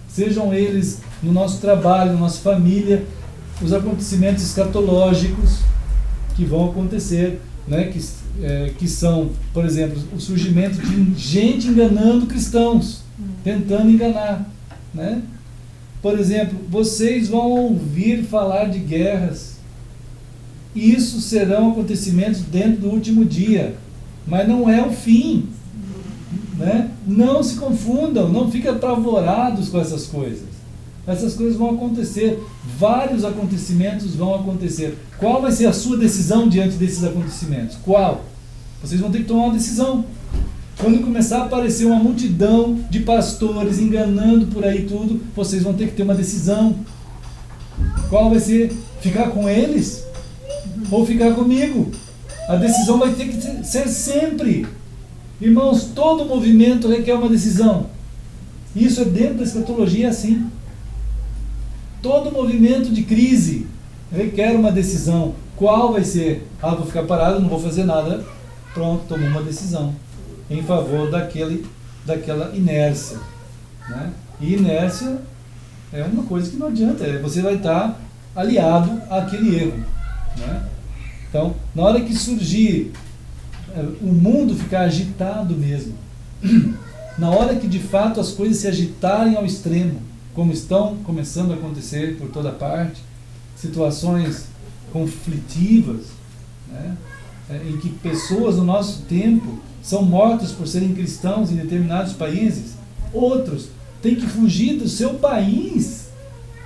sejam eles no nosso trabalho, na nossa família, os acontecimentos escatológicos que vão acontecer, né? Que são, por exemplo, o surgimento de gente enganando cristãos, tentando enganar, né? Por exemplo, vocês vão ouvir falar de guerras. Isso serão acontecimentos dentro do último dia, mas não é o fim, né? Não se confundam, não fiquem apavorados com essas coisas. Essas coisas vão acontecer, vários acontecimentos vão acontecer. Qual vai ser a sua decisão diante desses acontecimentos? Qual? Vocês vão ter que tomar uma decisão. Quando começar a aparecer uma multidão de pastores enganando por aí tudo, vocês vão ter que ter uma decisão. Qual vai ser? Ficar com eles ou ficar comigo? A decisão vai ter que ser sempre. Irmãos, todo movimento requer uma decisão. Isso é dentro da escatologia, é assim. Todo movimento de crise requer uma decisão. Qual vai ser? Vou ficar parado, não vou fazer nada. Pronto, tomou uma decisão. em favor daquela inércia. Né? E inércia é uma coisa que não adianta, você vai estar aliado àquele erro. Né? Então, na hora que surgir o mundo ficar agitado mesmo, na hora que de fato as coisas se agitarem ao extremo, como estão começando a acontecer por toda parte, situações conflitivas, né? Em que pessoas no nosso tempo são mortas por serem cristãos em determinados países, outros têm que fugir do seu país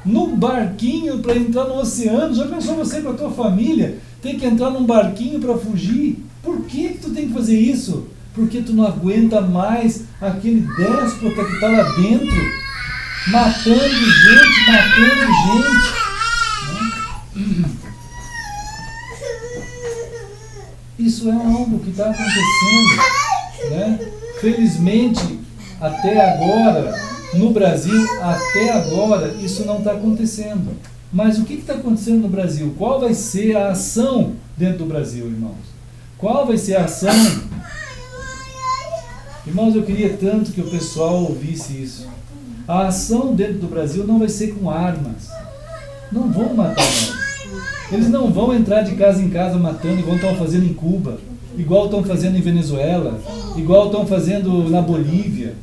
num barquinho para entrar no oceano. Já pensou você com a tua família tem que entrar num barquinho para fugir? Por que tu tem que fazer isso? Porque tu não aguenta mais aquele déspota que está lá dentro, matando gente. Né? Isso é algo que está acontecendo. Né? Felizmente, até agora, no Brasil, isso não está acontecendo. Mas o que está acontecendo no Brasil? Qual vai ser a ação dentro do Brasil, irmãos? Qual vai ser a ação? Irmãos, eu queria tanto que o pessoal ouvisse isso. A ação dentro do Brasil não vai ser com armas. Não vão matar nós. Eles não vão entrar de casa em casa matando, igual estão fazendo em Cuba, igual estão fazendo em Venezuela, igual estão fazendo na Bolívia.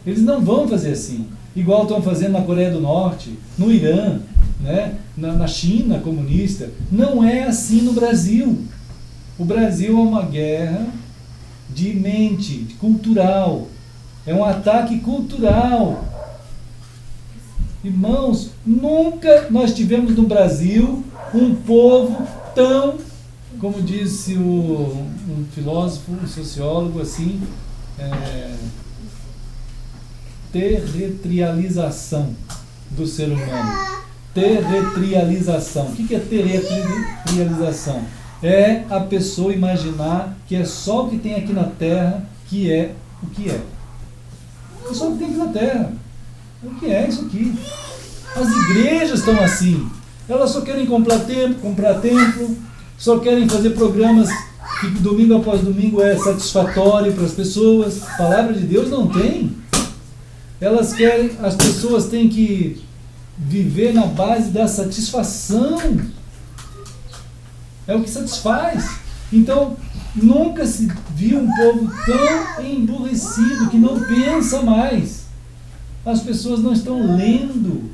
Eles não vão fazer assim. Igual estão fazendo na Coreia do Norte, no Irã, né? na China comunista. Não é assim no Brasil. O Brasil é uma guerra de mente, cultural. É um ataque cultural. Irmãos, nunca nós tivemos no Brasil um povo tão, como disse um filósofo, um sociólogo, assim, terrestrialização do ser humano. Terrestrialização. O que é terrestrialização? É a pessoa imaginar que é só o que tem aqui na Terra que é o que é. É só o que tem aqui na Terra. O que é isso aqui? As igrejas estão assim. Elas só querem comprar templo, só querem fazer programas que domingo após domingo é satisfatório para as pessoas. A palavra de Deus não tem. Elas querem, as pessoas têm que viver na base da satisfação. É o que satisfaz. Então, nunca se viu um povo tão emburrecido que não pensa mais. As pessoas não estão lendo.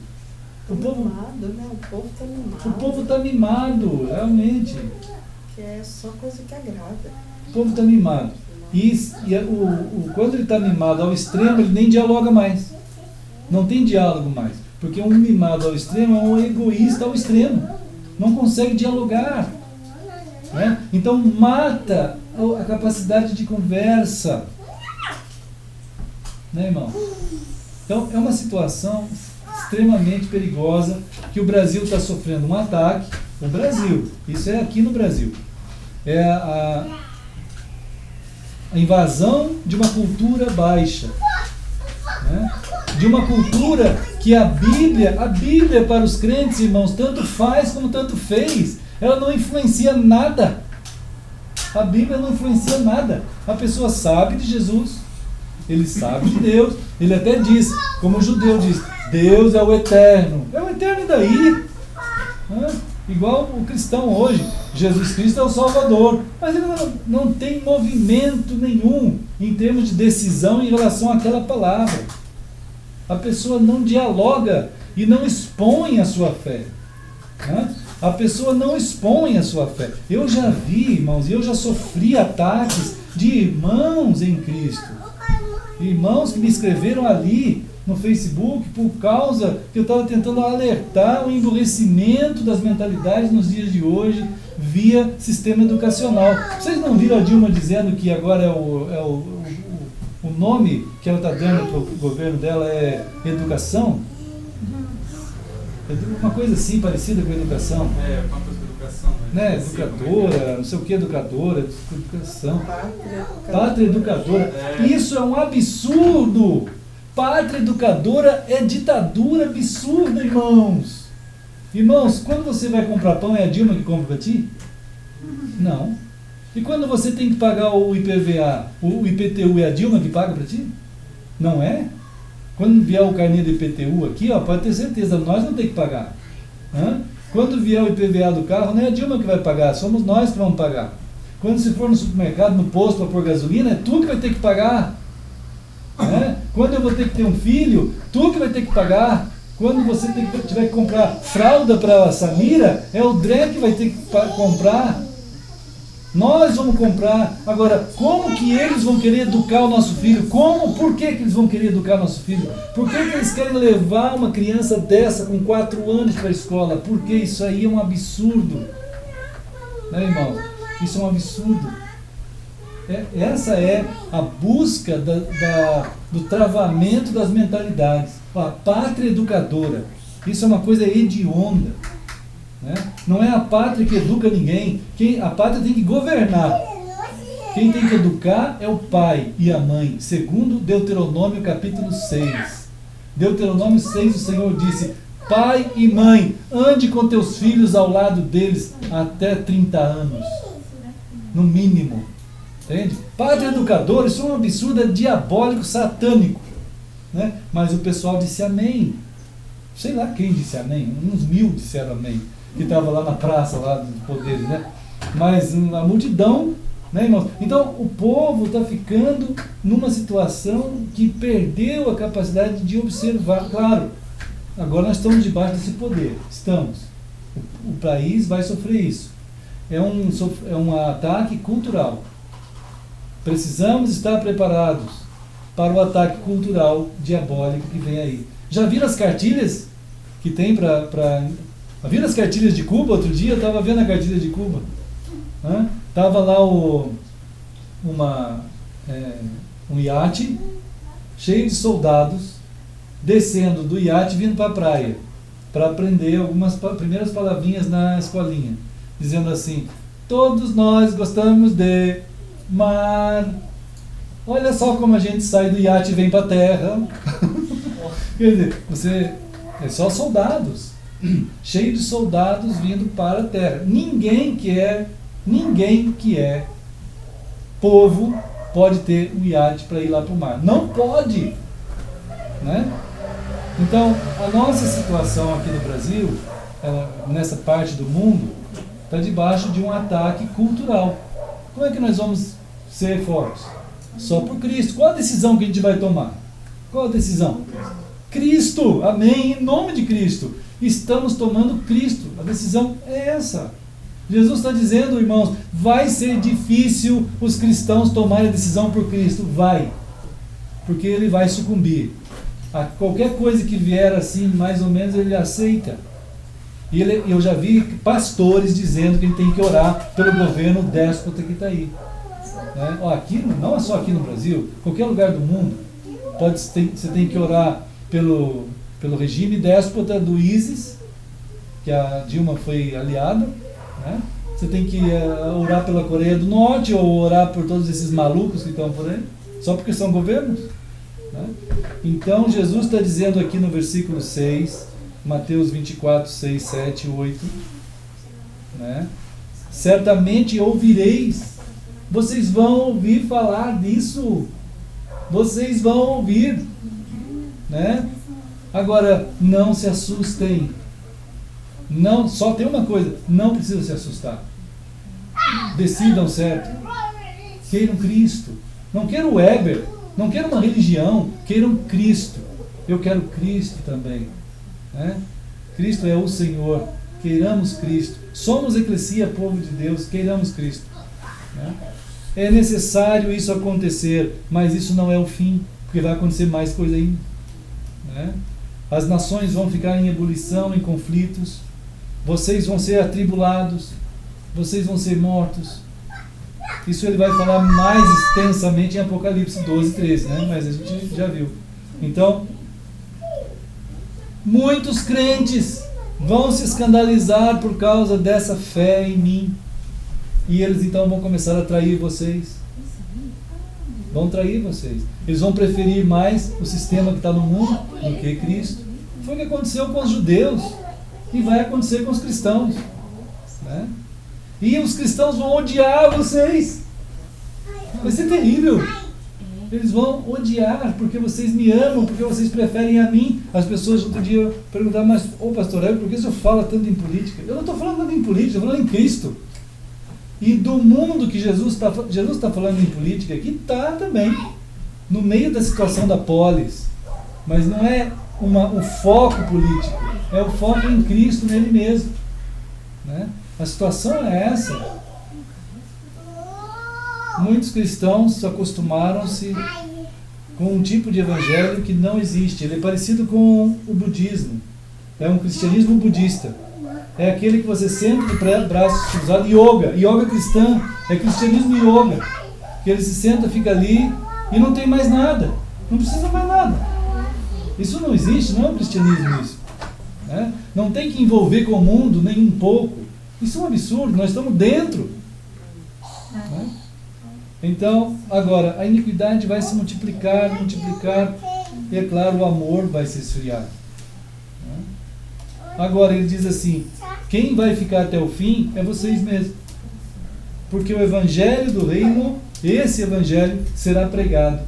O povo está mimado. O povo está mimado, realmente. Que é só coisa que agrada. O povo está mimado. Quando ele está mimado ao extremo, ele nem dialoga mais. Não tem diálogo mais. Porque um mimado ao extremo é um egoísta ao extremo. Não consegue dialogar. Né? Então mata a capacidade de conversa. Né, irmão? Então é uma situação extremamente perigosa que o Brasil está sofrendo um ataque. O Brasil, isso é aqui no Brasil. É a invasão de uma cultura baixa. Né? De uma cultura que a Bíblia para os crentes, irmãos, tanto faz como tanto fez. Ela não influencia nada. A Bíblia não influencia nada. A pessoa sabe de Jesus, ele sabe de Deus, ele até diz, como o judeu diz, Deus é o eterno. É o eterno e daí? Igual o cristão hoje, Jesus Cristo é o Salvador. Mas ele não tem movimento nenhum em termos de decisão em relação àquela palavra. A pessoa não dialoga e não expõe a sua fé. A pessoa não expõe a sua fé. Eu já vi, irmãos, e eu já sofri ataques de irmãos em Cristo. Irmãos que me escreveram ali no Facebook por causa que eu estava tentando alertar o endurecimento das mentalidades nos dias de hoje via sistema educacional. Vocês não viram a Dilma dizendo que agora o nome que ela está dando para o governo dela é educação? Uma coisa assim, parecida com educação. Uma coisa com educação. Né? Educadora, não sei o que, educadora, educação. Pátria educadora. Isso é um absurdo. Pátria educadora é ditadura absurda, irmãos. Irmãos, quando você vai comprar pão, é a Dilma que compra para ti? Não. E quando você tem que pagar o IPVA, o IPTU é a Dilma que paga para ti? Não é? Quando vier o carnê do IPTU aqui, ó, pode ter certeza, nós não tem que pagar. Quando vier o IPVA do carro, não é a Dilma que vai pagar, somos nós que vamos pagar. Quando você for no supermercado, no posto para pôr gasolina, é tu que vai ter que pagar. Quando eu vou ter que ter um filho, tu que vai ter que pagar. Quando você tiver que comprar fralda para a Samira, é o Dré que vai ter que comprar. Nós vamos comprar. Agora, como que eles vão querer educar o nosso filho? Por que eles vão querer educar o nosso filho? Por que eles querem levar uma criança dessa com 4 anos para a escola? Porque isso aí é um absurdo. Né, irmão? Isso é um absurdo. Essa é a busca do travamento das mentalidades. A pátria educadora. Isso é uma coisa hedionda. Não é a pátria que educa ninguém. A pátria tem que governar. Quem tem que educar é o pai e a mãe, segundo Deuteronômio capítulo 6. Deuteronômio 6, o Senhor disse: pai e mãe, ande com teus filhos ao lado deles até 30 anos. No mínimo. Entende? Pátria educadora, isso é um absurdo, é diabólico, satânico. Mas o pessoal disse amém. Sei lá quem disse amém. Uns 1000 disseram amém. Que estava lá na praça, lá dos poderes, Mas a multidão, irmãos? Então, o povo está ficando numa situação que perdeu a capacidade de observar. Claro, agora nós estamos debaixo desse poder. Estamos. O país vai sofrer isso. É um ataque cultural. Precisamos estar preparados para o ataque cultural diabólico que vem aí. Já viram as cartilhas que tem para... Viram as cartilhas de Cuba? Outro dia eu estava vendo a cartilha de Cuba. Estava lá um iate cheio de soldados descendo do iate vindo para a praia para aprender algumas primeiras palavrinhas na escolinha, dizendo assim: todos nós gostamos de mar. Olha só como a gente sai do iate e vem para a terra. Quer dizer, é só soldados. Cheio de soldados vindo para a terra. Ninguém que é povo pode ter um iate para ir lá para o mar. Não pode. Então, a nossa situação aqui no Brasil, nessa parte do mundo, está debaixo de um ataque cultural. Como é que nós vamos ser fortes? Só por Cristo. Qual a decisão que a gente vai tomar? Qual a decisão? Cristo. Amém. Em nome de Cristo. Estamos tomando Cristo. A decisão é essa. Jesus está dizendo, irmãos, vai ser difícil os cristãos tomarem a decisão por Cristo. Vai. Porque ele vai sucumbir. A qualquer coisa que vier assim, mais ou menos, ele aceita. E eu já vi pastores dizendo que ele tem que orar pelo governo déspota que está aí. Aqui, não é só aqui no Brasil, qualquer lugar do mundo, você tem que orar pelo regime déspota do ISIS, que a Dilma foi aliada. Você tem que orar pela Coreia do Norte, ou orar por todos esses malucos que estão por aí, só porque são governos. Então Jesus está dizendo aqui no versículo 6, Mateus 24, 6, 7, 8, certamente ouvireis, vocês vão ouvir falar disso, vocês vão ouvir, Agora, não se assustem. Não, só tem uma coisa, não precisa se assustar. Decidam certo. Queiram Cristo. Não queiram o Weber, não queiram uma religião, queiram Cristo. Eu quero Cristo também. Cristo é o Senhor. Queiramos Cristo. Somos eclesia, povo de Deus, queiramos Cristo. É necessário isso acontecer, mas isso não é o fim, porque vai acontecer mais coisa ainda. As nações vão ficar em ebulição, em conflitos. Vocês vão ser atribulados. Vocês vão ser mortos. Isso ele vai falar mais extensamente em Apocalipse 12, 13, mas a gente já viu. Então, muitos crentes vão se escandalizar por causa dessa fé em mim. E eles então vão começar a trair vocês. Vão trair vocês. Eles vão preferir mais o sistema que está no mundo do que Cristo. Foi o que aconteceu com os judeus e vai acontecer com os cristãos. E os cristãos vão odiar vocês. Vai ser terrível. Eles vão odiar porque vocês me amam, porque vocês preferem a mim. As pessoas outro dia perguntaram, mas, pastor Hélio, por que o senhor fala tanto em política? Eu não estou falando nada em política, estou falando em Cristo. E do mundo que Jesus está falando em política aqui, está também. No meio da situação da polis. Mas não é um foco político, é o foco em Cristo, nele mesmo. Né? A situação é essa. Muitos cristãos acostumaram-se com um tipo de evangelho que não existe. Ele é parecido com o budismo. É um cristianismo budista. É aquele que você senta de braços cruzados. Yoga cristã é cristianismo yoga. Que ele se senta, fica ali e não tem mais nada. Não precisa mais nada. Isso não existe, não é um cristianismo isso. Né? Não tem que envolver com o mundo nem um pouco. Isso é um absurdo, nós estamos dentro. Né? Então, agora, a iniquidade vai se multiplicar, e é claro, o amor vai se esfriar. Né? Agora, ele diz assim, quem vai ficar até o fim é vocês mesmos. Porque o evangelho do reino, esse evangelho, será pregado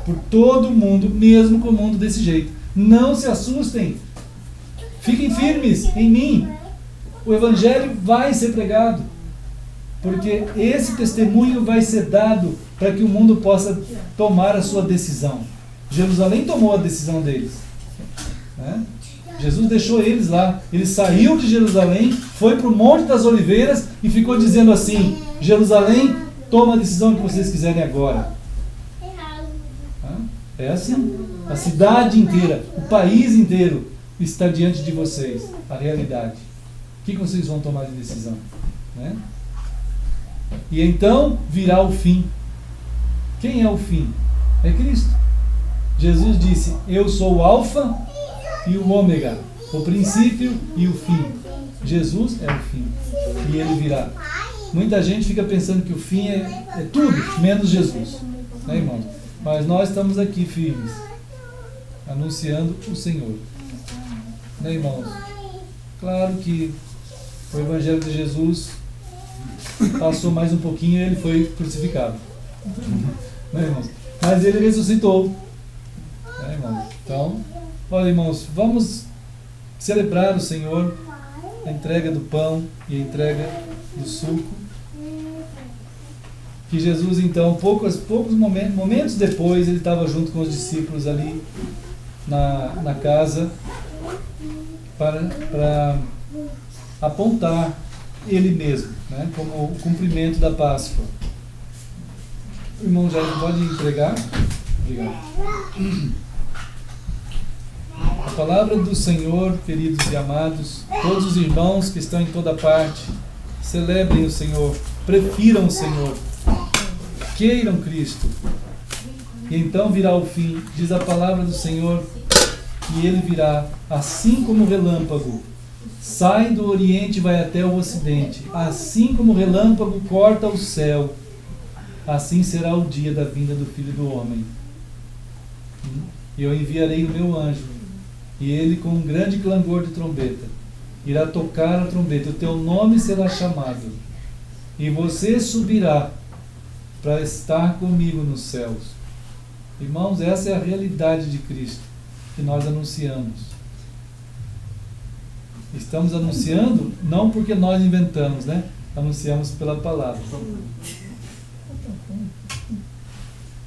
por todo mundo, mesmo com o mundo desse jeito. Não se assustem. Fiquem firmes em mim. O evangelho vai ser pregado. Porque esse testemunho vai ser dado para que o mundo possa tomar a sua decisão. Jerusalém tomou a decisão deles. Né? Jesus deixou eles lá. Ele saiu de Jerusalém, foi para o Monte das Oliveiras e ficou dizendo assim, Jerusalém, toma a decisão que vocês quiserem agora. É assim. A cidade inteira, o país inteiro está diante de vocês. A realidade. O que vocês vão tomar de decisão? Né? E então virá o fim. Quem é o fim? É Cristo. Jesus disse, eu sou o Alfa e o Ômega, o princípio e o fim. Jesus é o fim. E ele virá. Muita gente fica pensando que o fim é tudo, menos Jesus. Né, irmãos? Mas nós estamos aqui firmes, anunciando o Senhor. Né, irmãos? Claro que o Evangelho de Jesus passou mais um pouquinho e ele foi crucificado. Né, irmãos? Mas ele ressuscitou. Né, irmãos? Então, olha, irmãos, vamos celebrar o Senhor, a entrega do pão e a entrega do suco. Que Jesus, então, poucos momentos depois, ele estava junto com os discípulos ali na casa para apontar ele mesmo, né, como o cumprimento da Páscoa. O irmão Jair pode entregar? Obrigado. A palavra do Senhor, queridos e amados, todos os irmãos que estão em toda parte, celebrem o Senhor, prefiram o Senhor, queiram Cristo. E então virá o fim, diz a palavra do Senhor, e ele virá assim como o relâmpago. Sai do Oriente e vai até o Ocidente. Assim como o relâmpago corta o céu, assim será o dia da vinda do Filho do Homem. E eu enviarei o meu anjo, e ele com um grande clangor de trombeta irá tocar a trombeta, o teu nome será chamado, e você subirá para estar comigo nos céus. Irmãos, essa é a realidade de Cristo que nós anunciamos. Estamos anunciando não porque nós inventamos, né? Anunciamos pela palavra.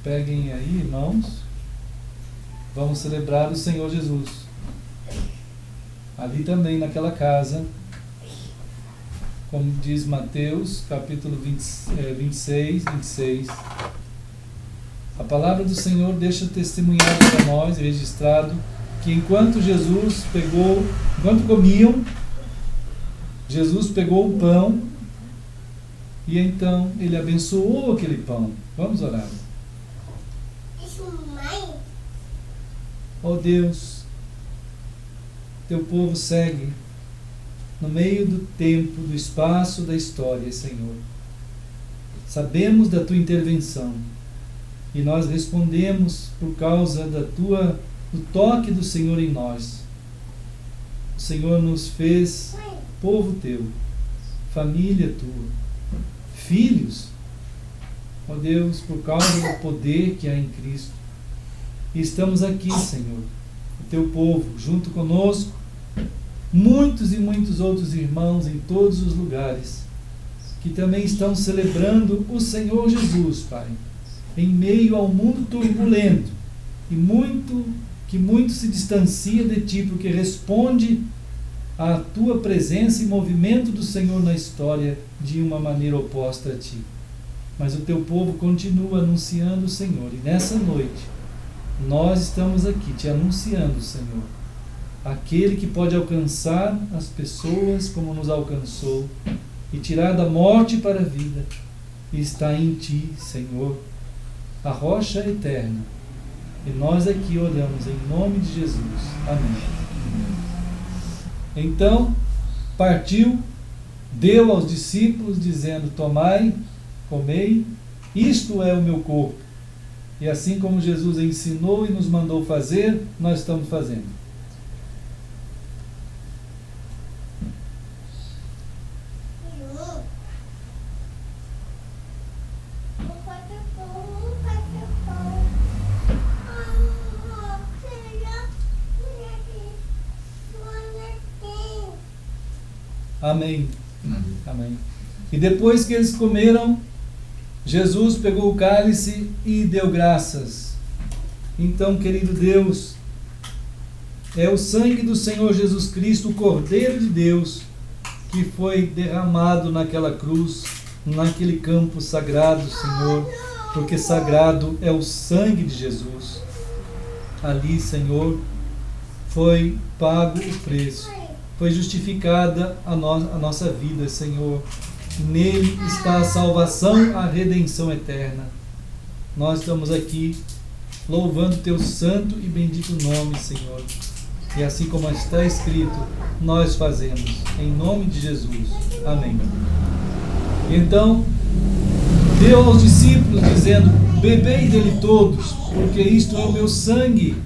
Peguem aí, irmãos. Vamos celebrar o Senhor Jesus. Ali também, naquela casa, como diz Mateus, capítulo 26. A palavra do Senhor deixa testemunhado para nós, registrado, que enquanto comiam, Jesus pegou o pão e então ele abençoou aquele pão. Vamos orar. Ó Deus, teu povo segue no meio do tempo, do espaço, da história, Senhor. Sabemos da tua intervenção e nós respondemos por causa do toque do Senhor em nós. O Senhor nos fez povo teu. família tua, filhos, ó Deus, por causa do poder que há em Cristo. E estamos aqui, Senhor, o teu povo, junto conosco, muitos e muitos outros irmãos em todos os lugares, que também estão celebrando o Senhor Jesus, Pai, em meio ao mundo turbulento, e que muito se distancia de Ti, porque responde à Tua presença e movimento do Senhor na história de uma maneira oposta a Ti. Mas o Teu povo continua anunciando o Senhor, e nessa noite nós estamos aqui te anunciando, Senhor, aquele que pode alcançar as pessoas como nos alcançou e tirar da morte para a vida, e está em Ti, Senhor, a rocha eterna. E nós aqui oramos em nome de Jesus. Amém. Então, partiu, deu aos discípulos, dizendo: tomai, comei, isto é o meu corpo. E assim como Jesus ensinou e nos mandou fazer, nós estamos fazendo. Amém. Amém. E depois que eles comeram, Jesus pegou o cálice e deu graças. Então, querido Deus, é o sangue do Senhor Jesus Cristo, o Cordeiro de Deus, que foi derramado naquela cruz, naquele campo sagrado, Senhor, porque sagrado é o sangue de Jesus. Ali, Senhor, foi pago o preço, foi justificada a nossa vida, Senhor. Nele está a salvação, a redenção eterna. Nós estamos aqui louvando Teu santo e bendito nome, Senhor. E assim como está escrito, nós fazemos, em nome de Jesus. Amém. Então, deu aos discípulos, dizendo: bebei dele todos, porque isto é o meu sangue,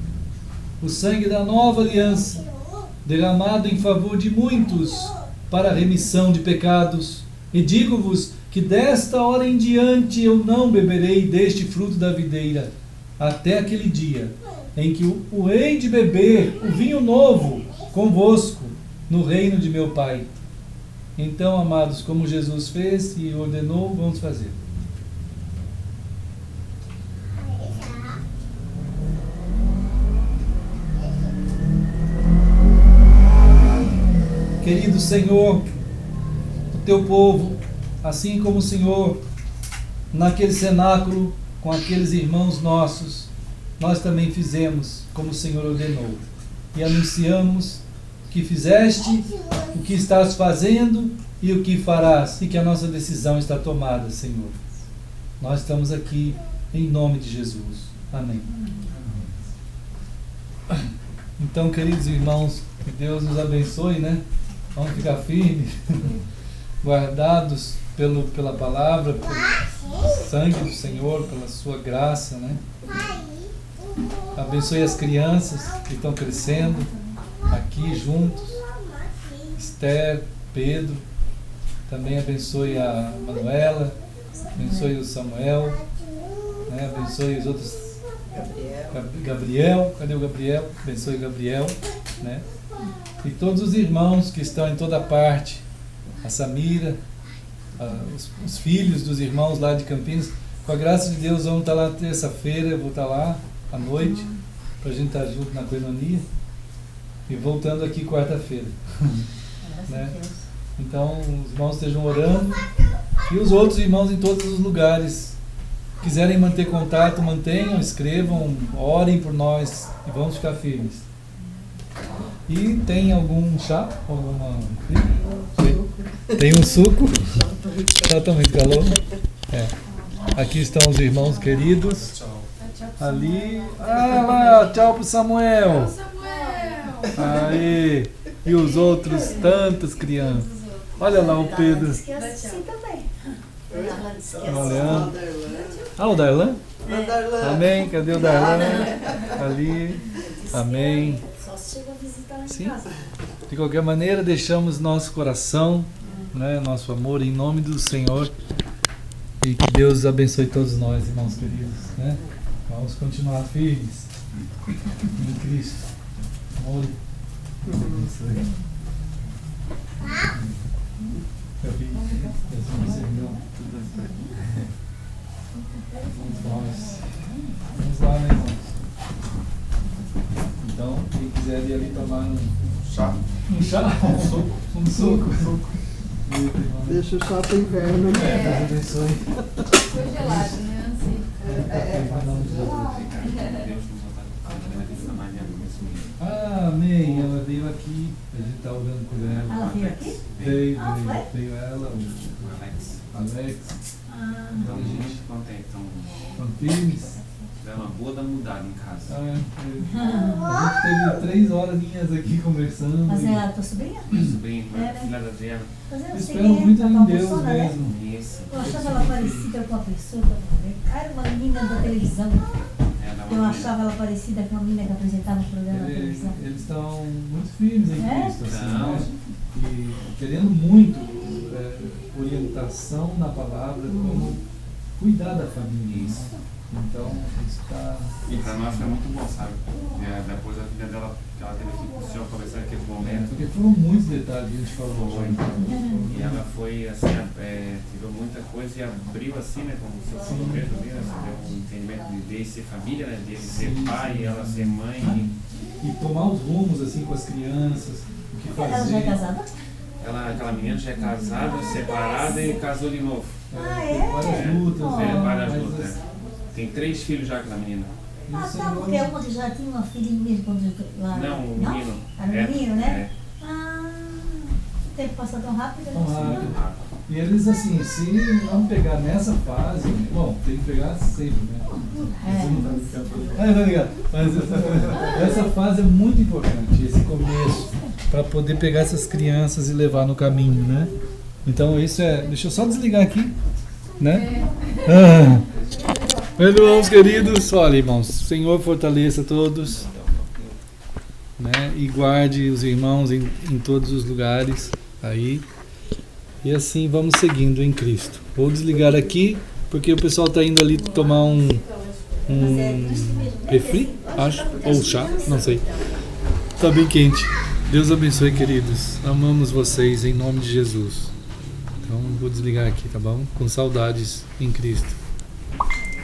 o sangue da nova aliança, derramado em favor de muitos, para a remissão de pecados. E digo-vos que desta hora em diante eu não beberei deste fruto da videira, até aquele dia em que o hei de beber o vinho novo convosco no reino de meu Pai. Então, amados, como Jesus fez e ordenou, vamos fazer. Querido Senhor, o Teu povo, assim como o Senhor, naquele cenáculo, com aqueles irmãos nossos, nós também fizemos como o Senhor ordenou. E anunciamos que fizeste, o que estás fazendo e o que farás, e que a nossa decisão está tomada, Senhor. Nós estamos aqui em nome de Jesus. Amém. Então, queridos irmãos, que Deus nos abençoe, né? Vamos ficar firmes, guardados pela palavra, pelo sangue do Senhor, pela sua graça, né? Abençoe as crianças que estão crescendo aqui juntos, Esther, Pedro, também abençoe a Manuela, abençoe o Samuel, né? Abençoe os outros, Gabriel, cadê o Gabriel? Abençoe o Gabriel, né? E todos os irmãos que estão em toda parte, a Samira, os filhos dos irmãos lá de Campinas. Com a graça de Deus, vamos estar lá terça-feira, eu vou estar lá à noite, para a gente estar junto na coinonia, e voltando aqui quarta-feira. Né? Então, os irmãos estejam orando, e os outros irmãos em todos os lugares, quiserem manter contato, mantenham, escrevam, orem por nós, e vamos ficar firmes. E tem algum chá? Tem um suco? Está muito calor? É. Aqui estão os irmãos queridos. Ali. Ah lá, tchau pro Samuel. Aí. E os outros tantas crianças. Olha lá o Pedro. Olha. Ah, o Darlan? Amém. Cadê o Darlan? Ali. Amém. Sim. De qualquer maneira, deixamos nosso coração né, nosso amor em nome do Senhor. E que Deus abençoe todos nós, irmãos queridos, né? Vamos continuar firmes em Cristo. Amor. Deus abençoe. Vamos lá, né, irmãos? Então, quem quiser ir ali tomar um chá, um suco. Deixa o chá pro inverno, né? Deus abençoe. Foi gelado, né? Assim. Amém. Ela veio aqui. A gente está orando por ela. Ela veio aqui? Veio ela, o Alex. Então, muito contente. Estão firmes. É uma boa da mudada em casa. A gente teve 3 horinhas aqui conversando. Mas é a tua sobrinha? Sobrinha, filha da Adriana. Eu espero muito em Deus mesmo. Isso. Eu achava ela parecida com a pessoa. Era uma menina da televisão. Eu achava ela parecida com a menina que apresentava o programa da televisão. Eles estão muito firmes em Cristo, assim, né? E querendo muito orientação na palavra, como cuidar da família. Isso. Então, isso está... E para nós foi muito bom, sabe? Depois a filha dela, que ela teve aqui com o senhor conversando naquele momento. Porque foram muitos detalhes que a gente falou hoje. E ela foi, assim, tirou muita coisa e abriu, assim, né? Como o senhor falou mesmo, né? Deu um entendimento de ser família, né? De ele ser pai e ela ser mãe. E tomar os rumos, assim, com as crianças, o que fazer. Ela já é casada? Aquela menina já é casada, separada e casou de novo. Várias lutas. Várias lutas. Tem 3 filhos já com a menina. Tá, porque uma já tinha uma filhinha mesmo quando lá. Não, um menino. Era um menino, né? O tempo passa tão rápido. Tão rápido. E eles, assim, se não pegar nessa fase, bom, tem que pegar sempre, né? Tá ligado? Mas essa fase é muito importante, esse começo, para poder pegar essas crianças e levar no caminho, né? Então isso deixa eu só desligar aqui, né? Irmãos queridos, olha, irmãos, o Senhor fortaleça todos, né? E guarde os irmãos em todos os lugares aí. E assim vamos seguindo em Cristo. Vou desligar aqui, porque o pessoal está indo ali tomar um refri, acho, ou chá, não sei. Está bem quente. Deus abençoe, queridos. Amamos vocês em nome de Jesus. Então vou desligar aqui, tá bom? Com saudades em Cristo.